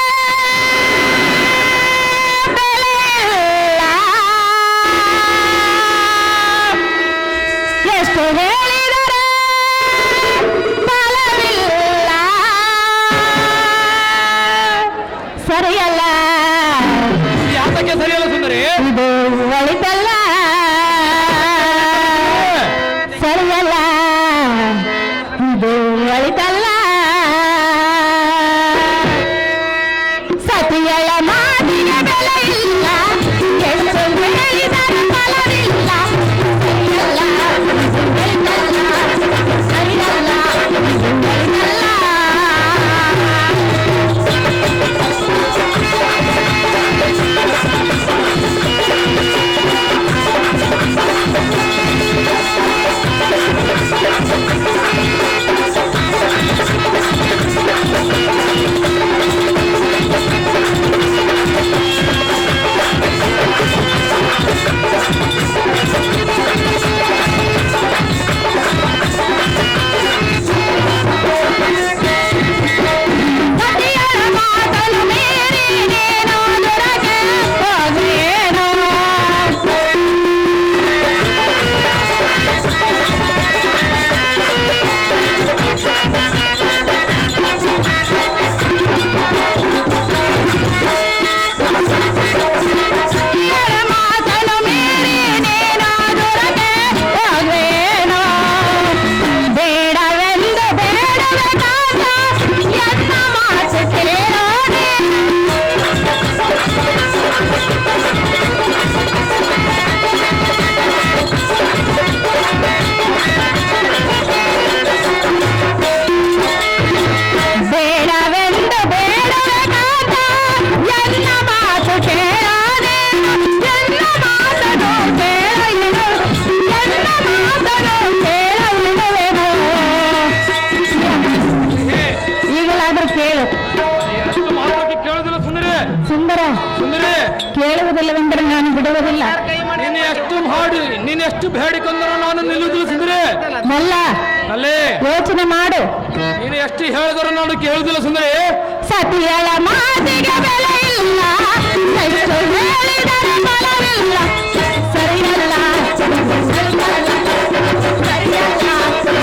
ಬೆಲೆ ಇಲ್ಲ. ಎಷ್ಟು ಹೇಳಿದರೆ ಫಲವಿಲ್ಲ. ಸರಿಯಲ್ಲ, ಯಾತಕ್ಕೆ ಸರಿಯಲ್ಲ ಸುಂದರಿ? ಇದು ಒಳಿತಲ್ಲ. ಸರಿಯಲ್ಲ, ಇದು ಒಳಿತಲ್ಲ. ಸತಿಯಳ ಮಾತಿಗೆ ಬೆಲೆ ಇಲ್ಲ. ಎಷ್ಟು ಹೇಳಿದರೆ ಫಲವಿಲ್ಲ. ಸರಿಯಲ್ಲ, ಇದು ಒಳಿತಲ್ಲ. ಸರಿಯಲ್ಲ, ಇದು ಒಳಿತಲ್ಲ. ಸತಿಯಳ ಮಾತನ್ನು ಮೀರಿ ನೀನು ದೊರಕೆ ಹೋಗೇನೋ. ಸತಿಯಳ ಮಾತನ್ನು ಮೀರಿ ನೀನು ದೊರಕೆ ಹೋಗೇನೋ. ಬೇಡವೆಂದು ಬೇಡಬೇಕಾದ ಎನ್ನ ಮಾತು ಕೇಳೋಣೆ. ಬೇಡವೆಂದು ಬೇಡಬೇಕಾದ ಎನ್ನ ಮಾತು ಕೇಳೋಣೆ. ಎನ್ನ ಮಾತನು ಕೇಳಲು, ಎನ್ನ ಮಾತನು ಕೇಳಲಿರುವೆನು. ಈಗಲಾದ್ರೂ ಕೇಳು. ಎಷ್ಟು ಮಾತ್ರಕ್ಕೆ ಕೇಳುವುದಿಲ್ಲ ಸುಂದರಿ. ಸುಂದರ ಸುಂದರಿ, ಕೇಳುವುದಿಲ್ಲವೆಂದರೆ ನಾನು ಬಿಡುವುದಿಲ್ಲ. ನೀನು ಎಷ್ಟು ಬೇಡಿಕೊಂಡರೂ ನಾನು ನಿಲ್ಲುವುದಿಲ್ಲ ಸುಂದರಿ. ಮಲ್ಲ ಅಲ್ಲೇ ಯೋಚನೆ ಮಾಡು. ನೀನು ಎಷ್ಟು ಹೇಳಿದರೂ ನಾನು ಕೇಳುವುದಿಲ್ಲ ಸುಂದರಿ. ಸತಿಯಳ ಮಾತಿಗೆ ಬೆಲೆ ಇಲ್ಲ. ಎಷ್ಟು ಹೇಳಿದರೆ ಫಲವಿಲ್ಲ. ಸರಿಯಲ್ಲ, ಸರಿಯಲ್ಲ, ಸರಿಯಲ್ಲ,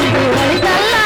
ಇದು ಒಳಿತಲ್ಲ.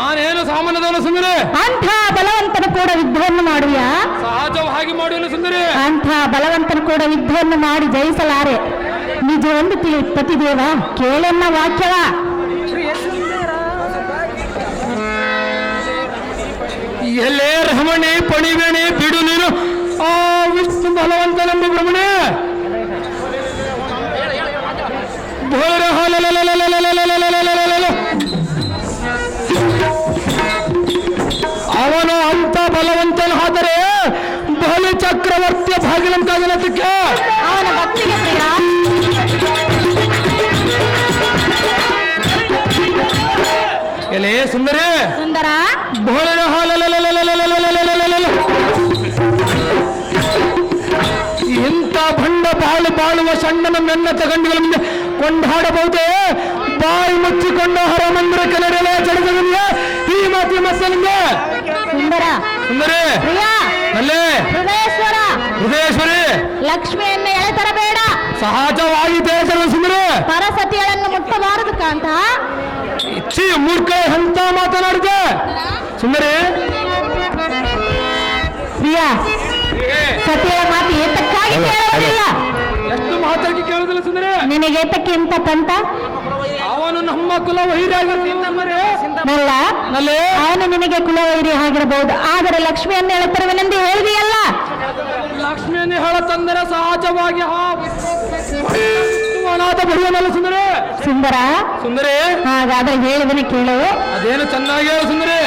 ನಾನೇನು ಸಾಮಾನ್ಯದವನು ಸುಂದರಿ. ಅಂಥ ಬಲವಂತನು ಕೂಡ ಯುದ್ಧವನ್ನು ಮಾಡುವಿಯಾ? ಸಹಜವಾಗಿ ಮಾಡುವನು ಸುಂದರಿ. ಅಂಥ ಬಲವಂತನು ಕೂಡ ಯುದ್ಧವನ್ನು ಮಾಡಿ ಜಯಿಸಲಾರೆ. ನಿಜವೆಂದು ತಿಳಿ ಪತಿದೇವ, ಕೇಳೆನ್ನ ವಾಕ್ಯವ. ಎಲ್ಲೇ ರಮಣಿ ಪಣಿವೇಣಿ ಬಿಡು ನೀನು ಆ ವಿಷ್ಣು ಬಲವಂತನೆಂಬ ಭ್ರಮಣೆ. ಅವನು ಅಂತ ಬಲವಂತನ ಆದರೆ ಬಲಿ ಚಕ್ರವರ್ತಿಯ ಭಾಗಿನಂತಾಗಲತ್ತಕ್ಕೆ ಅವನ ಭಕ್ತಿಗೆ ಪ್ರಿಯ. ಎಲೆ ಸುಂದರಿ ಸುಂದರ, ಬೋಳನ ಇಂಥ ಭಂಡ ಬಾಳುವ ಸಣ್ಣನ ಮೆನ್ನ ತಗಂಡುಗಳ ಮುಂದೆ ಕೊಂಡಾಡಬಹುದೇ? ಬಾಯಿ ಮುಚ್ಚಿಕೊಂಡು ಹರಮಂದಿರಕ್ಕೆ ನಡೆಯಲೇ ಚಡದನಿಗೆ ಈ ಮಾತಿ ಮಸಲಿಂಗೆ. ಸುಂದರ, ಸುಂದರಿ ಪ್ರಿಯ, ಅಲ್ಲೇ ಹೃದಯೇಶ್ವರ, ಹೃದಯೇಶ್ವರಿ, ಲಕ್ಷ್ಮಿಯನ್ನು ಎಳೆತರಬೇಡ. ಸಹಜವಾಗಿ ದೇಶದ ಸುಂದರಿ ಪರಸತಿಗಳನ್ನು ಮುಟ್ಟಬಾರದು ಕಾಂತ. ಛೀ ಮೂರ್ಖ ಅಂತ ಮಾತನಾಡಿದೆ ಸುಂದರಿ. ಪ್ರಿಯ, ಸತಿಯ ಮಾತು ಏತಕ್ಕಾಗಿ ಕೇಳುವುದಿಲ್ಲ? ಎಷ್ಟು ಮಾತಾಗಿ ಕೇಳುದಿಲ್ಲ ಸುಂದರಿ. ನಿನಗೆ ಏತಕ್ಕೆ ಇಂಥ ಪಂತ? ಅವನು ನಮ್ಮ ಕುಲ ವೈರಾಗಿರ್ತಿದ್ದಮ್ಮರೇ. ನಲ್ಲ, ನಲ್ಲೇ ಅವನು ನಿನಗೆ ಕುಲವೈರಿ ಆಗಿರಬಹುದು, ಆದರೆ ಲಕ್ಷ್ಮಿಯನ್ನು ಎಳೆತರುವೆನೆಂದು ಹೇಳಿದೆಯಲ್ಲ. ಲಕ್ಷ್ಮಿಯನ್ನು ಹೇಳತಂದರೆ ಸಹಜವಾಗಿ ಅನಾಥ ಬರುವನಲ್ಲ ಸುಂದರಿ. ಸುಂದರ, ಸುಂದರಿ ಹಾಗಾದ್ರೆ ಹೇಳಿದನೆ ಕೇಳು. ಅದೇನು ಚೆನ್ನಾಗಿ ಹೇಳು ಸುಂದರಿ.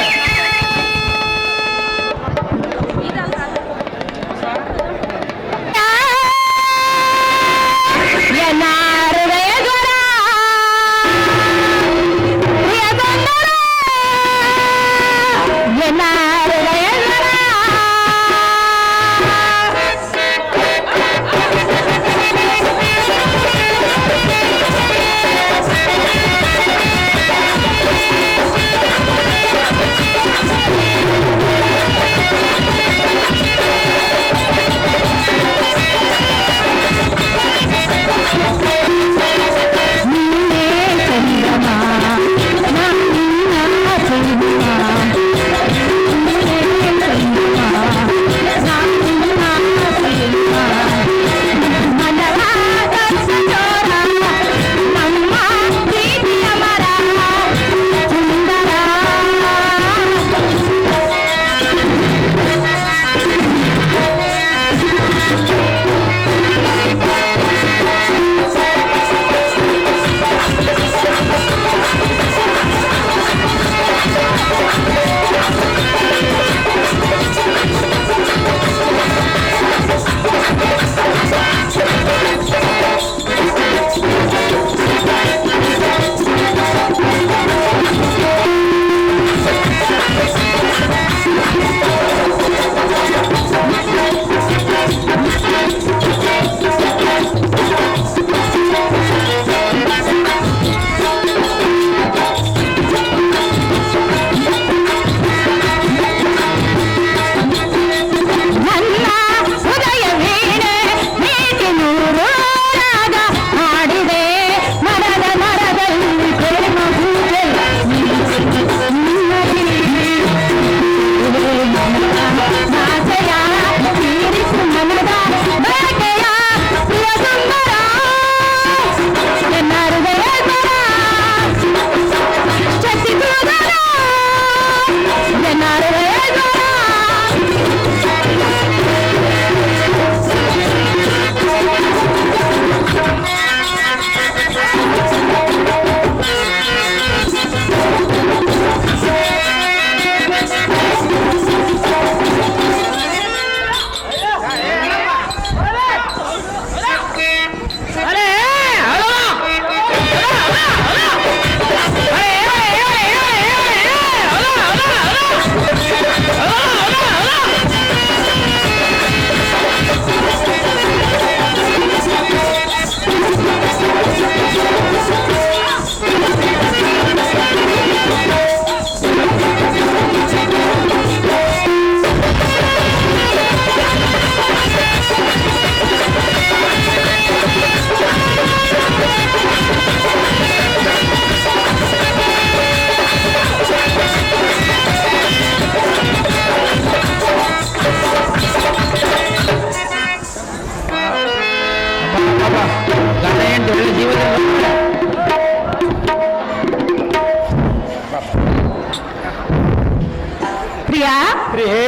ಪ್ರಿಯಾ ಪ್ರಿಯೇ,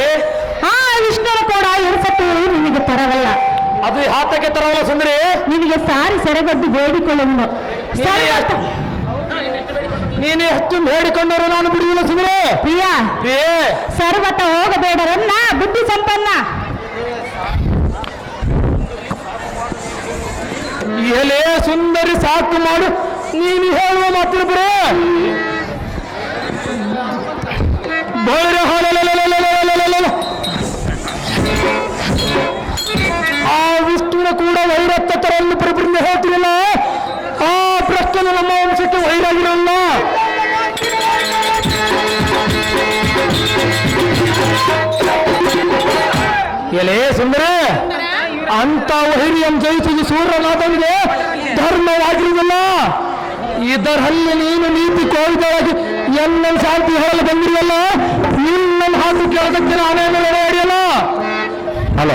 ಆ ವಿಷ್ಣುನ ಕೂಡ ಇರಿಸತ್ತು ನಿನಗೆ ತರವಲ್ಲ. ಅದು ಹಾತಕ್ಕೆ ತರವಲ್ಲ ಸುಂದರಿ. ನಿನಗೆ ಸಾರಿ ಸೆರೆಗದ್ದು ಬೇಡಿಕೊಳ್ಳುವುದು. ನೀನು ಎಷ್ಟು ಬೇಡಿಕೊಂಡರು ನಾನು ಬಿಡುವುದಿಲ್ಲ ಸುಂದರಿ. ಪ್ರಿಯಾ ಪ್ರಿಯೇ, ಸರ್ವತ ಹೋಗಬೇಡರನ್ನ ಬುದ್ಧಿ ಸಂಪನ್ನ. ಎಲೆ ಸುಂದರಿ ಸಾಕು ಮಾಡು, ನೀನು ಹೇಳುವ ಮಾತಿನ ಬರೇ ಬೈರ ಆ ವಿಷ್ಣುವಿನ ಕೂಡ ವೈರತ್ವ ತರನ್ನು ಪರಿಪೂರ್ಣ ಹೇಳ್ತಿರಲ್ಲ. ಆ ಪ್ರಶ್ನೆ ನಮ್ಮ ವಂಶಕ್ಕೆ ವೈರಾಗಿರಲ್ಲ. ಎಲೆ ಸುಂದರ, ಅಂತ ವೈರಿಯನ್ನು ಜಯಿಸಿದ ಸೂರ್ಯನಾಥನಿಗೆ ಧರ್ಮವಾಗಿರುವುದಿಲ್ಲ. ಇದರಲ್ಲಿ ನೀನು ನೀತಿ ಕೋರಿದವಾಗಿ ಎನ್ನ ಶಾಂತಿ ಹೇಳಲು ಬಂದಿರುವಲ್ಲ, ನಿನ್ನನ್ನು ಹಾಕಿ ಕೇಳೋದಕ್ಕೆ ನಾನೇನು ನಡೆಯಲ್ಲ. ಅಲ್ಲ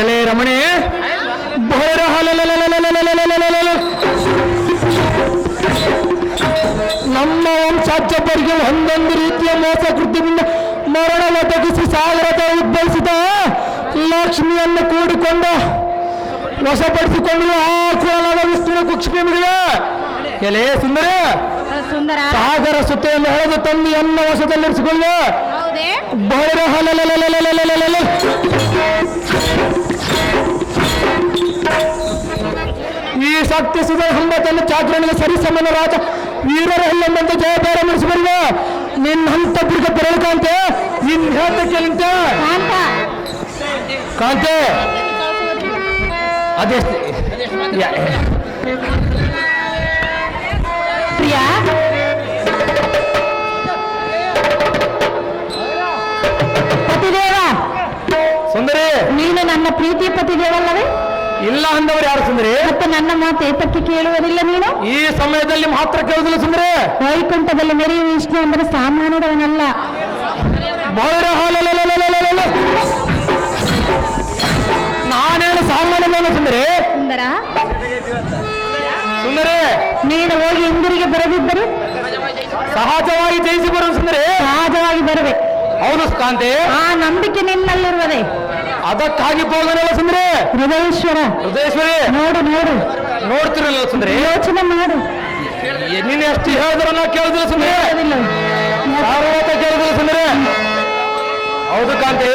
ಎಲೆ ರಮಣೆ, ಬಹಳ ನಮ್ಮ ವಂಶಾಜ್ಯಪರಿಗೆ ಒಂದೊಂದು ರೀತಿಯ ಮೋಸ ಕೃತ್ಯದಿಂದ ಮರಣ ಒದಗಿಸಿ ಸಾಗರದ ಉದ್ಭವಿಸಿದ ಲಕ್ಷ್ಮಿಯನ್ನು ಕೂಡಿಕೊಂಡು ವಶಪಡಿಸಿಕೊಂಡು ಆ ಕುಲಾದ ವಿಷ್ಣುವಿನ ಕುಕ್ಷಿಮಿಗಿದೆ. ಎಲೆ ಸುಂದರ, ಸುಂದರ ಸಾಗರ ಸುತ್ತೆಯನ್ನು ಎಳೆದು ತಂದು ಎನ್ನ ವಶದಲ್ಲಿರಿಸಿಕೊಳ್ಳು. ಬಹಳ ಈ ಶಕ್ತಿ ಸುಧರ ಹಂಬತನ್ನು ಚಾಕ್ರನಿಗೆ ಸರಿಸಮನ ರಾಜ ವೀರರೆಲ್ಲಂತ ಜಯಬೇರ ಮುಡಿಸಿಬರುವ ನಿನ್ನ ಹಂತ ಬುರ್ಗ ಬರಲು ಕಾಂತೆ. ನಿನ್ನ ಹೇಳ್ತಕ್ಕೆ ನಿಂತ ಕಾಂತೆ ಅದೆಷ್ಟು ಪ್ರಿಯಾ ಪತಿದೇವ, ಸುಂದರಿ, ನೀನು ನನ್ನ ಪ್ರೀತಿಯ ಪತಿದೇವಲ್ಲವೇ? ಇಲ್ಲ ಅಂದವರು ಯಾರು ಸುಂದರಿ? ಮತ್ತೆ ನನ್ನ ಮಾತು ಏತಕ್ಕೆ ಕೇಳುವುದಿಲ್ಲ ನೀನು? ಈ ಸಮಯದಲ್ಲಿ ಮಾತ್ರ ಕೇಳುವುದಿಲ್ಲ ಸುಂದರಿ. ವೈಕುಂಠದಲ್ಲಿ ಮೆರೆಯುವ ವಿಷ್ಣು ಅಂದರೆ ಸಾಮಾನ್ಯದವನಲ್ಲ. ನಾನೇನು ಸಾಮಾನ್ಯದವನ ಸುಂದರಿ? ಸುಂದರ, ಸುಂದರಿ, ನೀನು ಹೋಗಿ ಹಿಂದಿರುಗಿ ಬರದಿದ್ದರು ಸಹಜವಾಗಿ ಜಯಿಸಿ ಬರುವ ಸುಂದರಿ. ಸಹಜವಾಗಿ ಬರುವೆ. ಹೌದು ಕಾಂತೆ, ಆ ನಂಬಿಕೆ ನಿನ್ನಲ್ಲಿರುವುದೇ. ಅದಕ್ಕಾಗಿ ಹೋಗನಲ್ಲ ಸುಂದರಿ. ಹೃದಯೇಶ್ವರ, ಹೃದಯೇಶ್ವರಿ, ನೋಡು ನೋಡು, ನೋಡ್ತಿರಲ್ಲ ಸುಂದರಿ. ಯೋಚನೆ ಮಾಡು. ನೀನು ಎಷ್ಟು ಹೇಳಿದ್ರು ನಾವು ಕೇಳುದಿಲ್ಲ ಸುಂದರಿ. ಸಾರ್ವತ ಕೇಳುದಿಲ್ಲ ಸುಂದರಿ. ಹೌದು ಕಾಂತೆ,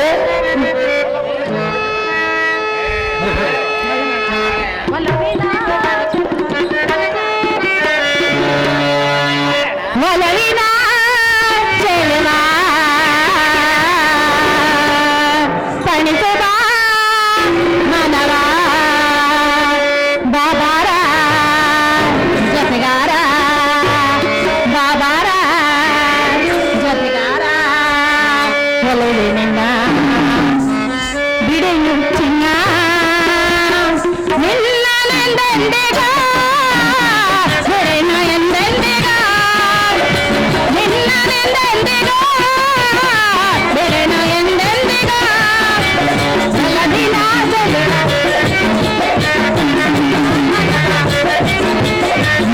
ಒಲವಿನ ಚೆಲುವ ತಣಿಸುವ ಮನವ ಬಾಬಾರ ಜತೆಗಾರ, ಬಾಬಾರ ಜತೆಗಾರ, ಒಲವಿನಿಂದ ಬಿಡೆಯು ಚಿನ್ನ ನಿಲ್ಲನೆಂದೆಂದಿಗ ಹೊರೆನ ಎಂದೆಂದಿಗ ನಿಲ್ಲನೆಂದೆಂದಿಗ ಬೆರೆನ ಎಂದೆಂದಿಗ ಒಲವಿನ ಚೆಲುವ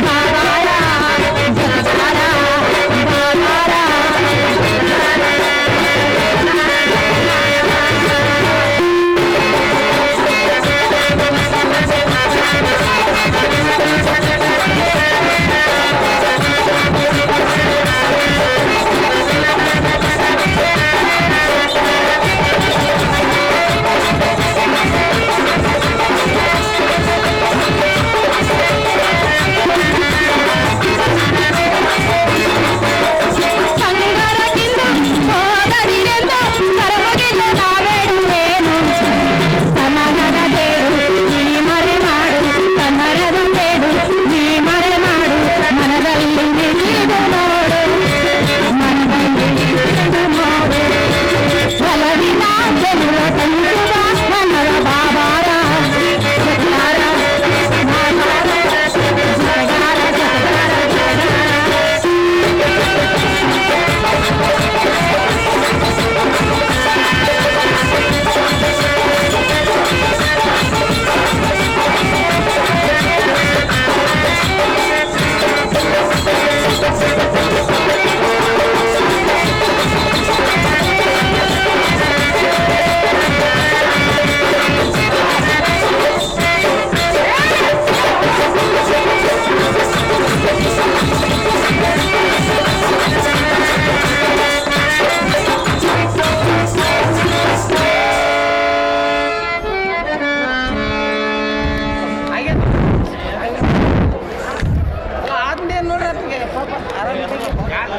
ಬಾಬಾರ ಜತೆಗಾರ, ಬಾಬಾರ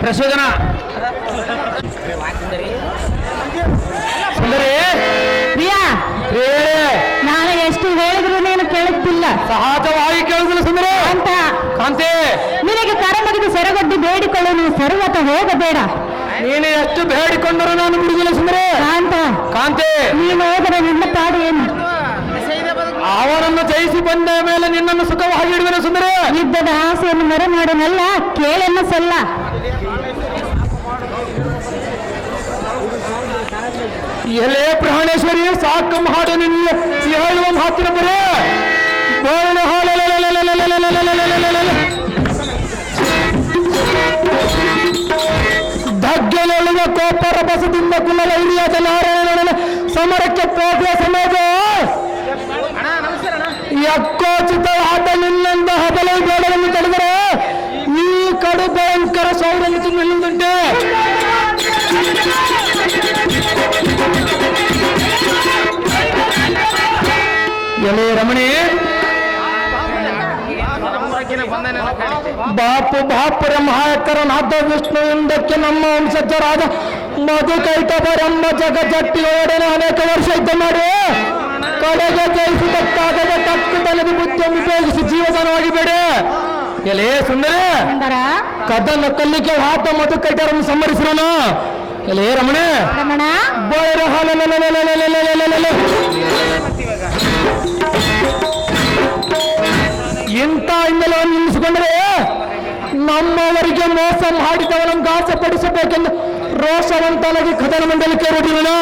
ಪ್ರಚೋದನ ಸುಂದರಿ ಪ್ರಿಯಾ, ನಾನು ಎಷ್ಟು ಹೇಳಿದ್ರು ನೀನು ಕೇಳುತ್ತಿಲ್ಲ. ಸಹಜವಾಗಿ ಕೇಳುದಿಲ್ಲ ಸುಂದರಿ. ಅಂತ ಕಾಂತಿ, ನಿನಗೆ ಕರಮಗಿದು ಸೆರಗೊಡ್ಡಿ ಬೇಡಿಕೊಳ್ಳು, ನೀನು ಸರ್ವತ ಹೋಗಬೇಡ. ನೀನು ಎಷ್ಟು ಬೇಡಿಕೊಂಡರೂ ನಾನು ಬಿಡುದಿಲ್ಲ ಸುಂದರಿ. ಕಾಂತಿ, ನೀನು ಹೋದರೆ ನಿನ್ನ ಪಾಡು ಏನು? ಅವನನ್ನು ಜಯಿಸಿ ಬಂದ ಮೇಲೆ ನಿನ್ನನ್ನು ಸುಖವಾಗಿ ಇಡುವೆನು ಸುಂದರಿ. ಯುದ್ಧದ ಆಸೆಯನ್ನು ಮರೆ ಮಾಡನಲ್ಲ, ಕೇಳೆನ್ನ ಸಲ್ಲ. ಎಲೆ ಪ್ರಾಣೇಶ್ವರಿ, ಸಾಕು ಹಾಡು ನಿನ್ನ ಹೇಳುವ ಮಾತಿನ ಬರೇ ಧಗ್ಗೆಲೆಳುವ ಕೋಪರ ಬಸದಿಂದ ಕುಲಲ ಹಿರಿಯಾದ ನಾರಾಯಣನ ಸಮರಕ್ಕೆ ಹೋಗುವ ಸಮಾಜ ಯಕ್ಕೋಚಿತ ಆಟ ನಿನ್ನಿಂದ ಹಬಲ ಬೇಡವನ್ನು ತಡೆದರೆ ಈ ಕಡು ಭಯಂಕರ ಸೌರನ್ನು ನಿಲ್ಲುಂಟೆ. ಎಲೆ ರಮಣಿ, ಬಾಪು ಬಾಪುರ ಮಹಾಯಕರ ನಾಥ ವಿಷ್ಣು ಇಂದಕ್ಕೆ ನಮ್ಮ ವಂಶಜರಾದ ಮಧು ಕೈಟಬರೆಂಬ ಜಗಜಟ್ಟಿಯೊಡನೆ ಅನೇಕ ವರ್ಷ ಯುದ್ಧ ಮಾಡಿ ಕಡೆಗೆ ಜಯಿಸಿದಕ್ಕಾಗದ ತಕ್ಕುತನದ ಬುದ್ಧಿಯನ್ನು ಉಪಯೋಗಿಸಿ ಜೀವದಾನವಾಗಿ ಬೇಡ. ಎಲೆ ಸುಂದರ, ಕದನ ಕಲ್ಲಿಗೆ ಹಾಪ ಮಧು ಕೈಟರನ್ನು ಸಂಹರಿಸಿರೋನು. ಎಲೆ ರಮಣ, ಇಂಥ ಹಿನ್ನೆಲೆಯನ್ನು ನಿಲ್ಲಿಸಿಕೊಂಡ್ರೆ ನಮ್ಮವರಿಗೆ ಮೋಸ ಮಾಡಿದವನನ್ನು ಗಾಸಪಡಿಸಬೇಕೆಂದು ರೋಷವಂತನಾಗಿ ಕದನ ಮಂಡಲಕ್ಕೆ ಹೊರಟಿರುವನು.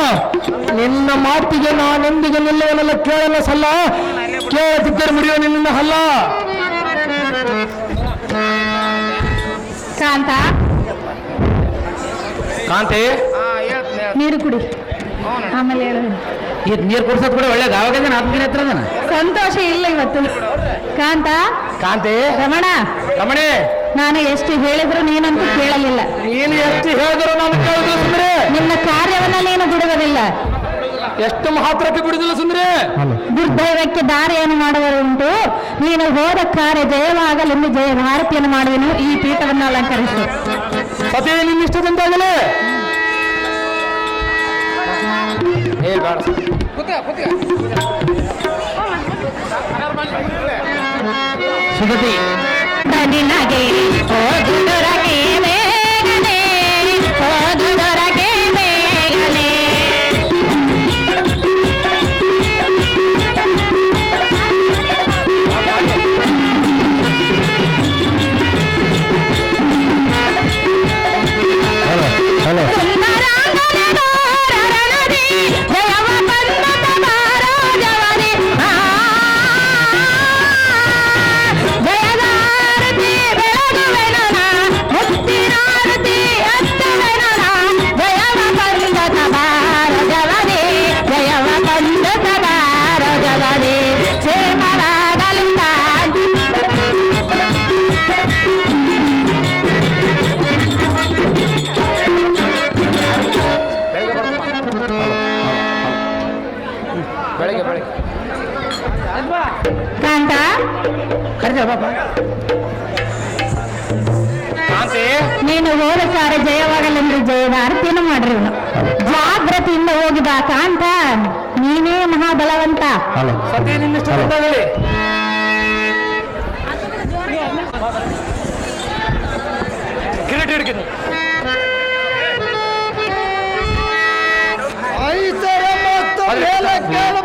ನಿನ್ನ ಮಾತಿಗೆ ನಾನೆಂದಿಗೆ ನಿಲ್ಲುವನೆಲ್ಲ ಕೇಳಲ್ಲ ಸಲ್ಲ, ಕೇಳದಿದ್ದರೆ ಮುರಿಯುವ ನಿನ್ನ ಹಲ್ಲ. ಕಾಂತ, ಕಾಂತಿ, ನೀರು ಕುಡಿ, ಆಮೇಲೆ ಹೇಳು. ನೀರು ಕುಡ್ಸೋದ್ ಕೂಡ ಒಳ್ಳೆ ಗಾವಾಗ ಆತ್ಮೀಯ ಹತ್ರ ಸಂತೋಷ ಇಲ್ಲ ಇವತ್ತು. ಕಾಂತ, ಕಾಂತಿ, ರಮಣ, ರಮಣಿ, ನಾನು ಎಷ್ಟು ಹೇಳಿದ್ರು ನೀನಂತೂ ಕೇಳಲಿಲ್ಲ. ನೀನು ಎಷ್ಟು ಹೇಳಿದ್ರು ನಾನು ಕೇಳುದಿಲ್ಲ ಸುಂದರಿ. ನಿನ್ನ ಕಾರ್ಯವನ್ನ ನೀನು ಬಿಡುವುದಿಲ್ಲ. ಎಷ್ಟು ಮಾತ್ರಕ್ಕೆ ಬಿಡುದಿಲ್ಲ ಸುಂದರಿ. ದುರ್ದೈವಕ್ಕೆ ದಾರಿಯನ್ನು ಮಾಡುವುದುಂಟು. ನೀನು ಹೋದ ಕಾರ್ಯ ಜಯವಾಗಲೆಂದು ಜಯ ಭಾರತಿಯನ್ನು ಮಾಡುವೆನು. ಈ ಪೀಠವನ್ನು ಅಲಂಕರಿಸು. ಸತಿ ನಿನ್ನಿಷ್ಟದಂತಾಗಲೇ ಸುಗತಿ ನಿನಗೆ ಓದುದೊರಗೆ ಬೇಗನೆ, ಓದುದೊರಗೆ ಬೇಗನೆ. ಕಾಂತ, ನೀನು ಹೋದ ಕಾರ್ಯ ಜಯವಾಗಲೆಂದು ಜಯದ ಆರತಿಯನ್ನು ಮಾಡಿರುವನು. ಜಾಗ್ರತೆಯಿಂದ ಹೋಗಿದ ಕಾಂತ, ನೀನೇ ಮಹಾಬಲವಂತ. ಸತಿ ನಿನ್ನಿಷ್ಟದಂತಾಗಲಿ. ಕಿರೀಟ ಹಿಡಿಕಿದ್ದು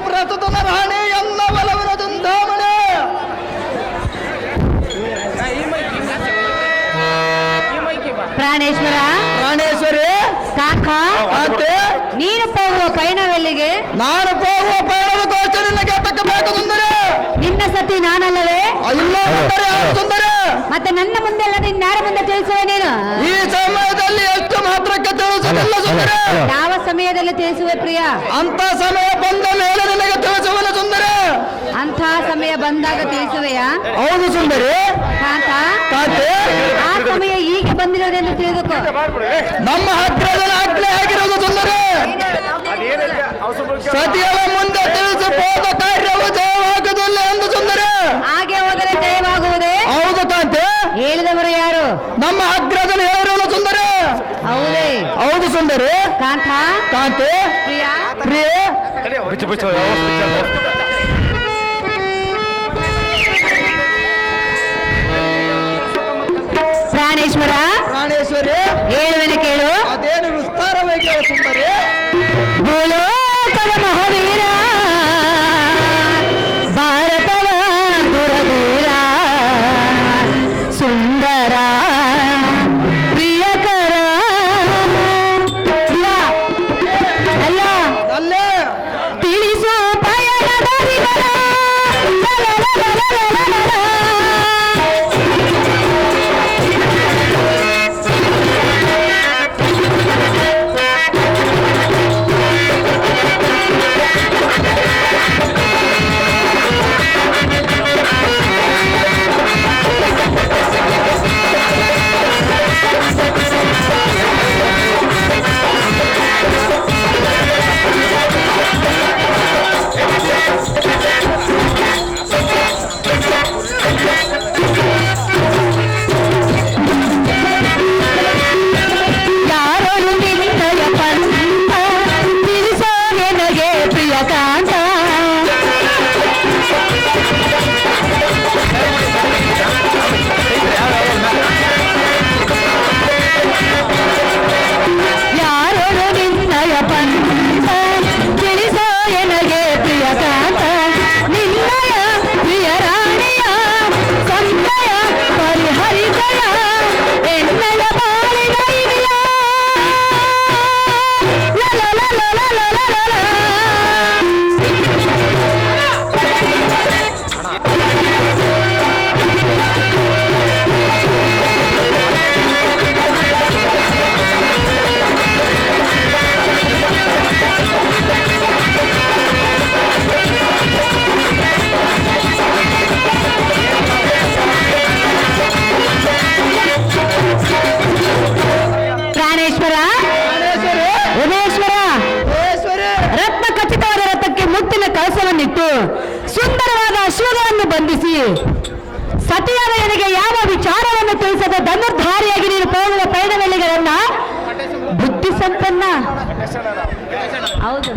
ಪ್ರಸ್ತುತ ರಾಣಿ ಎಲ್ಲ ಬಲವಿನ ದುಂದಾಮಣೆ. ಪ್ರಾಣೇಶ್ವರ, ಪ್ರಾಣೇಶ್ವರಿ, ಕಾಕ, ನೀನು ಹೋಗುವ ಪಯಣವೆಲ್ಲಿಗೆ? ನಾನು ಹೋಗುವ ಪಯಣದ ಗೋಚರಕ್ಕೆ ತಕ್ಕಬೇಕು ಸುಂದರ. ನಿನ್ನ ಸತಿ ನಾನಲ್ಲವೇ? ಇಲ್ಲ ಸುಂದರ. ಮತ್ತೆ ನನ್ನ ಮುಂದೆ ಅಲ್ಲ, ಯಾರ ಮುಂದೆ ತಿಳಿಸುವ ನೀನು? ಈ ಸಮಯದಲ್ಲಿ ಎಷ್ಟು ಮಾತ್ರಕ್ಕೆ ತಿಳಿಸುವುದಿಲ್ಲ ಸುಂದರ. ಯಾವ ಸಮಯದಲ್ಲಿ ತಿಳಿಸುವೆ ಪ್ರಿಯ? ಅಂತ ಸಮಯ ಬಂದ ಮೇಲೆ ನಿನಗೆ ತಿಳಿಸುವನು ಸುಂದರ. ಅಂತ ಸಮಯ ಬಂದಾಗ ತಿಳಿಸುವೆಯಾ? ಹೌದು ಸುಂದರಿ. ಕಾಂತ, ಆ ಸಮಯ ಈಗ ಬಂದಿರೋದೆಂದು ತಿಳಿದುಕೋ. ನಮ್ಮ ಹತ್ತಿರದ ಆಜ್ಞೆ ಆಗಿರೋದು ಸುಂದರ. ಸತಿಯವ ಮುಂದೆ ತಿಳಿಸಬಹುದ ಕಾರ್ಯವು ಜಯವಾಗುವುದಿಲ್ಲ ಎಂದು ಸುಂದರ. ಹಾಗೆ ಹೋದರೆ ಜಯವಾಗುವುದೇ? ಹೌದು ಕಾಂತೆ. ಹೇಳಿದವರು ಯಾರು? ನಮ್ಮ ಅಗ್ರದಲ್ಲಿ ಹೇಳಿರೋದು ಸುಂದರ. ಕಾಂತ ಕಾಂತೆ ಪ್ರಿಯ ಪ್ರಿಯ ಪ್ರಾಣೇಶ್ವರ ಪ್ರಾಣೇಶ್ವರಿ ಹೇಳುವೆನು ಕೇಳು. ಅದೇನು ವಿಸ್ತಾರವಾಗಿ ಹೇಳು ಸುಂದರಿ. ಭೂಲೋಕದ ಮಹಾವೀರ ಭಾರತದ ದುರವೀರ ಸುಂದರ ಪ್ರಿಯಕರ ಅಲ್ಲ ಅಲ್ಲೇ ತಿಳಿಸು ಪಯಣದ ವಿವರ. ಯಾರೊಳು ನಿನ್ನಯ ಪಂಥ ತಿಳಿಸೋ ನನಗೆ ಪ್ರಿಯ ಕಾಂತ. ಯಾರೊಳು ನಿನ್ನಯ ಪಂಥ ತಿಳಿಸೋ ನನಗೆ ಪ್ರಿಯ ಕಾಂತ. ನಿನ್ನಯ ಪ್ರಿಯ ರಾಣಿಯ ಸಂತಯ ಪರಿಹರಿಸಯ ಎನ್ನಯ ಬಾಳಿನ ಇವೆಯ. ಪ್ರಾಣೇಶ್ವರ ಉಮೇಶ್ವರ ರತ್ನ ಖಚಿತವಾದ ರಥಕ್ಕೆ ಮುತ್ತಿನ ಕಳಸವನ್ನಿಟ್ಟು ಸುಂದರವಾದ ಅಶ್ವಗಳನ್ನು ಬಂಧಿಸಿ ಸತಿಯಾದ ನನಗೆ ಯಾವ ವಿಚಾರವನ್ನು ತಿಳಿಸದ ಧನುರ್ಧಾರಿಯಾಗಿ ನೀನು ಹೋಗುವ ಪಯಣವೆಲ್ಲಿಗಳನ್ನ ಬುದ್ಧಿ ಸಂಪನ್ನ. ಹೌದು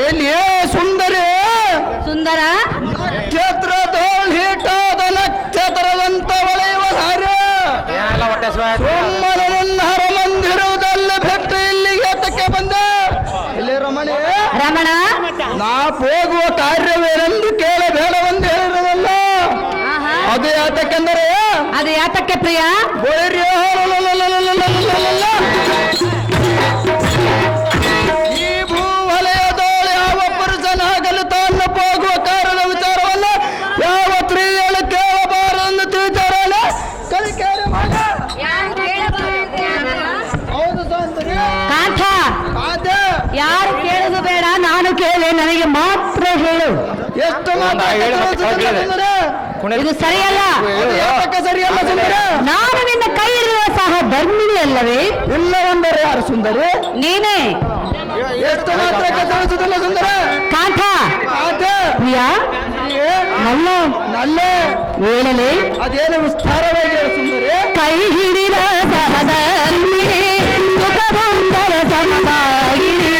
ಎಲ್ಲಿ ಸುಂದರಿ ಸುಂದರ ನಕ್ಷತ್ರದೋಳ್ ಹಿಟಾದ ನಕ್ಷತ್ರದಂತ ಹೊಳೆಯುವ ಧಾರೆ ಸೋಮನನ್ನ ಹರಮಂದಿರುವುದಲ್ಲಿ ಬಿಟ್ಟು ಇಲ್ಲಿಗೆ ಏತಕ್ಕೆ ಬಂದೆ? ಇಲ್ಲಿ ರಮಣಿ ರಮಣ ನಾ ಹೋಗುವ ಕಾರ್ಯವೇನೆಂದು ಕೇಳಬೇಡವೆಂದು ಹೇಳಿರದಲ್ಲ. ಅದು ಯಾತಕ್ಕೆಂದರೆ ಅದು ಯಾತಕ್ಕೆ ಪ್ರಿಯ? ಈ ಭೂವಲಯದೋಳು ಯಾವ ಪುರುಷನಾಗಲು ತಾನು ಹೋಗುವ ಕಾರಣ ವಿಚಾರವನ್ನು ಯಾವ ಸ್ತ್ರೀಯಳು ಕೇಳಬಾರದೆಂದು ತಿಳಿತಾರಲ್ಲ. ಕಲಿಕೇರಿ ಮಗ. ಹೌದು ಸುಂದರಿ. ಕಾಂತ ಅದೇ ಯಾರು ಕೇಳುದು ಬೇಡ, ನಾನು ಕೇಳೆ ನನಗೆ ಮಾತ್ರ ಹೇಳು. ಎಷ್ಟು ಮಾತಾಡಿದ್ರೆ ಇದು ಸರಿಯಲ್ಲ. ಯಾಕೆ ಸರಿಯಲ್ಲ ಸುಂದರಿ? ನಾನು ನಿನ್ನ ಕೈ ಇರುವ ಸಹ ಧರ್ಮಿಣಿ ಅಲ್ಲವೇ? ಇಲ್ಲವೆಂದರೆ ಯಾರು ಸುಂದರಿ? ನೀನೇ. ಎಷ್ಟು ಮಾತ್ರಕ್ಕೆ ತಿಳಿಸುದಿಲ್ಲ ಸುಂದರ? ಕಾಂತ ಅದೇ ಪ್ರಿಯ ನಲ್ಲ ನಲ್ಲೇ ಹೇಳಲಿ. ಅದೇನು ವಿಸ್ತಾರವಾಗಿ ಹೇಳು ಸುಂದರಿ. ಕೈ ಹಿಡಿದ ಸಹಧರ್ಮಿಣಿ ಸುಖಬಂಧರ ಸಮವಾಗಿರಿ.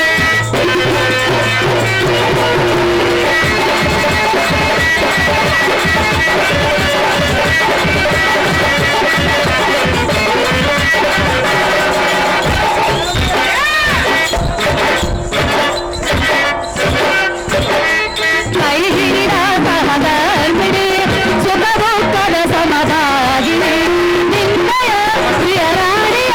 ಕೈ ಹಿಡಿದ ಸಹಧರ್ಮಿಣಿ ಸುಖ ದುಃಖದ ಸಮವಾಗಿರಿ. ನಿನ್ನಯ ಪ್ರಿಯ ರಾಣಿಯ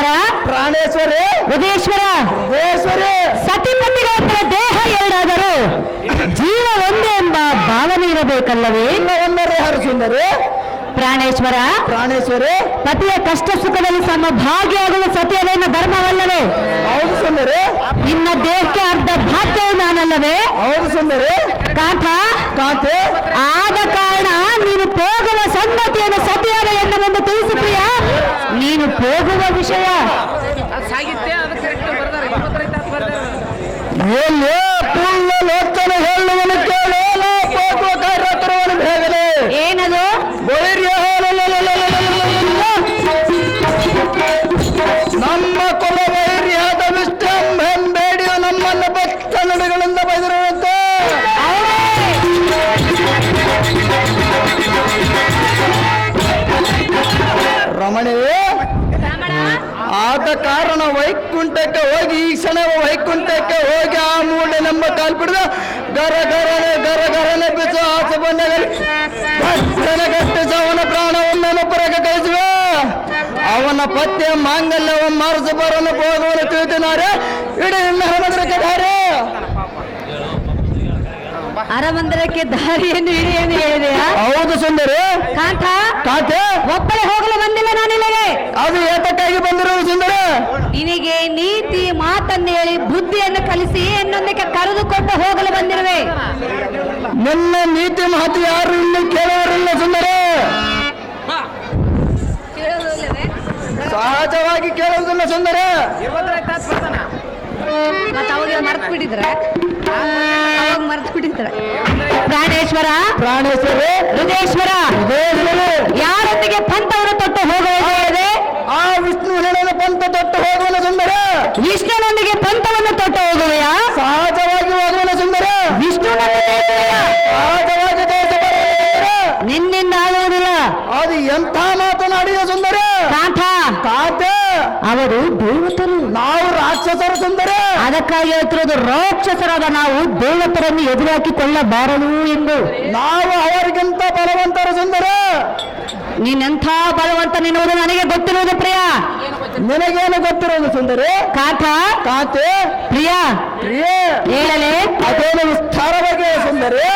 ಪ್ರಾಣೇಶ್ವರ ಪ್ರಾಣೇಶ್ವರಿ, ಉದೇಶ್ವರ, ದೇಶ್ವರಿ, ಸತಿಪತಿಗಳ ದೇಹ ಎರಡಾದರೂ ಜೀವ ಒಂದೇ ಎಂಬ ಭಾವನೆ ಇರಬೇಕಲ್ಲವೇ? ಒಂದರೆ ಯಾರು ಸುಂದರಿ? ಪ್ರಾಣೇಶ್ವರ, ಪ್ರಾಣೇಶ್ವರಿ, ಪತಿಯ ಕಷ್ಟ ಸುಖದಲ್ಲಿ ಸಮಭಾಗಿಯಾಗುವ ಸತಿಯದೇನ ಧರ್ಮವಲ್ಲವೇ? ಹೌದು ಸುಂದರಿ. ನಿನ್ನ ದೇಹಕ್ಕೆ ಅರ್ಧ ಭಾಗ್ಯವು ನಾನಲ್ಲವೇ? ಹೌದು ಸುಂದರಿ. ಕಾಂತ, ಕಾಂತೆ, ಆದ ಕಾರಣ ನೀನು ಹೋಗುವ ಸಂಗತಿಯನ್ನು ಸತಿಯಾದ ಎನ್ನುವಂದು ತಿಳಿಸಿ ಪ್ರಿಯ. ನೀನು ಹೋಗುವ ವಿಷಯ ಎಲ್ಲಿ ಪೂರ್ಣ ಲೋಕನ ಹೇಳುವನು ಕೇಳು, ಹೋಗುವ ಕಾರ್ಯಕರವನ್ನು ಬೇಗನೆ. ಏನದು? ನಮ್ಮ ಕುಲ ವೈರ್ಯಾದ ವಿಷ್ಣಂಬೇಡಿಯು ನಮ್ಮನ್ನು ಭಕ್ತ ನುಡಿಗಳಿಂದ ಬೈದಿರುವಂತೆ ರಮಣವೇ, ಆದ ಕಾರಣ ವೈಕುಂಠಕ್ಕೆ ಹೋಗಿ ಈ ಕ್ಷಣ ವೈಕುಂಠಕ್ಕೆ ಹೋಗಿ ಆ ಮೂಢನೆಂಬ ಕಾಲ್ಪಿಡಿದ ಗರಗರನೆ ಬಿಚ್ಚು ಆಸೆ ಬಂದಾಗ ಗಟ್ಟಿಸಿ ಅವನ ಪ್ರಾಣವನ್ನು ಪುರಕ್ಕೆ ಕಳಿಸುವೆ. ಅವನ ಪತ್ಯ ಮಾಂಗಲ್ಯವ ಮಾರಸಬರನ್ನು ಹೋಗುವನು ತಿಳಿತಿದ್ದಾರೆ. ಇಡೀ ಹರಮಂದಿರಕ್ಕೆ ದಾರಿ, ಅರಮಂದಿರಕ್ಕೆ ದಾರಿಯನ್ನು ಹಿಡಿಯನ್ನು ಹೇಳಿದೆಯಾ? ಹೌದು ಸುಂದರಿ. ಕಾಂತ, ಕಾಂತೆ, ಒಬ್ಬರೇ ಹೋಗಲು ಬಂದಿಲ್ಲ ನಾನಿಲ್ಲಿಗೆ. ಅದು ಏತಕ್ಕಾಗಿ ಬಂದಿರುವುದು ಸುಂದರಿ? ನಿನಗೆ ನೀತಿ ಮಾತನ್ನು ಹೇಳಿ ಬುದ್ಧಿಯನ್ನು ಕಲಿಸಿ ಇನ್ನೊಂದಕ್ಕೆ ಕರೆದುಕೊಂಡು ಹೋಗಲು ಬಂದಿರುವೆ. ನಿನ್ನ ನೀತಿ ಮಾತು ಯಾರು ಇನ್ನು ಕೇಳುವರಿಲ್ಲ ಸುಂದರಿ. ಸಹಜವಾಗಿ ಕೇಳುವುದಿಲ್ಲ ಸುಂದರಿ. ಮತ್ತೆ ಅವಾಗ ಮರ್ತು ಬಿಟ್ಟಿದ್ರೆ ಪ್ರಾಣೇಶ್ವರ, ಪ್ರಾಣೇಶ್ವರಿ, ಹೃದಯೇಶ್ವರ, ಯಾರೊಂದಿಗೆ ಪಂಥವನ್ನು ತೊಟ್ಟು ಹೋಗುವುದು? ಆ ವಿಷ್ಣು ಹೆಣನ ಪಂಥ ತೊಟ್ಟು ಹೋಗುವನು ಸುಂದರಿ. ವಿಷ್ಣುನೊಂದಿಗೆ ಪಂಥವನ್ನು ತೊಟ್ಟು ಹೋಗುವೆಯಾ? ಸಹಜವಾಗಿ ಹೋಗುವನು ಸುಂದರಿ. ವಿಷ್ಣುನೊಂದಿಗೆ ಸಹಜವಾಗಿ ನಿನ್ನಿಂದ ಆಗುವುದಿಲ್ಲ. ಅದು ಎಂಥ ಮಾತನಾಡಿದ ಸುಂದರಿ. ಕಾಂತ, ಕಾಂತೆ, ಅವರು ದೇವತರು, ನಾವು ರಾಕ್ಷಸರು ಸುಂದರಿ. ಅದಕ್ಕಾಗಿ ಹೇಳ್ತಿರೋದು ರಾಕ್ಷಸರಾದ ನಾವು ದೇವತರನ್ನು ಎದುರಾಕಿಕೊಳ್ಳಬಾರದು ಎಂದು. ನಾವು ಅವರಿಗಿಂತ ಬಲವಂತರು ಸುಂದರಿ. ನೀನೆಂಥ ಬಲವಂತನೆನ್ನುವುದು ನನಗೆ ಗೊತ್ತಿರುವುದು ಪ್ರಿಯ. ನಿನಗೇನು ಗೊತ್ತಿರೋದು ಸುಂದರಿ? ಕಾಂತ, ಕಾಂತೆ, ಪ್ರಿಯ, ಪ್ರಿಯ, ಹೇಳಲೇ ಅದೇನು ವಿಸ್ತಾರವಾಗಿ ಸುಂದರಿ.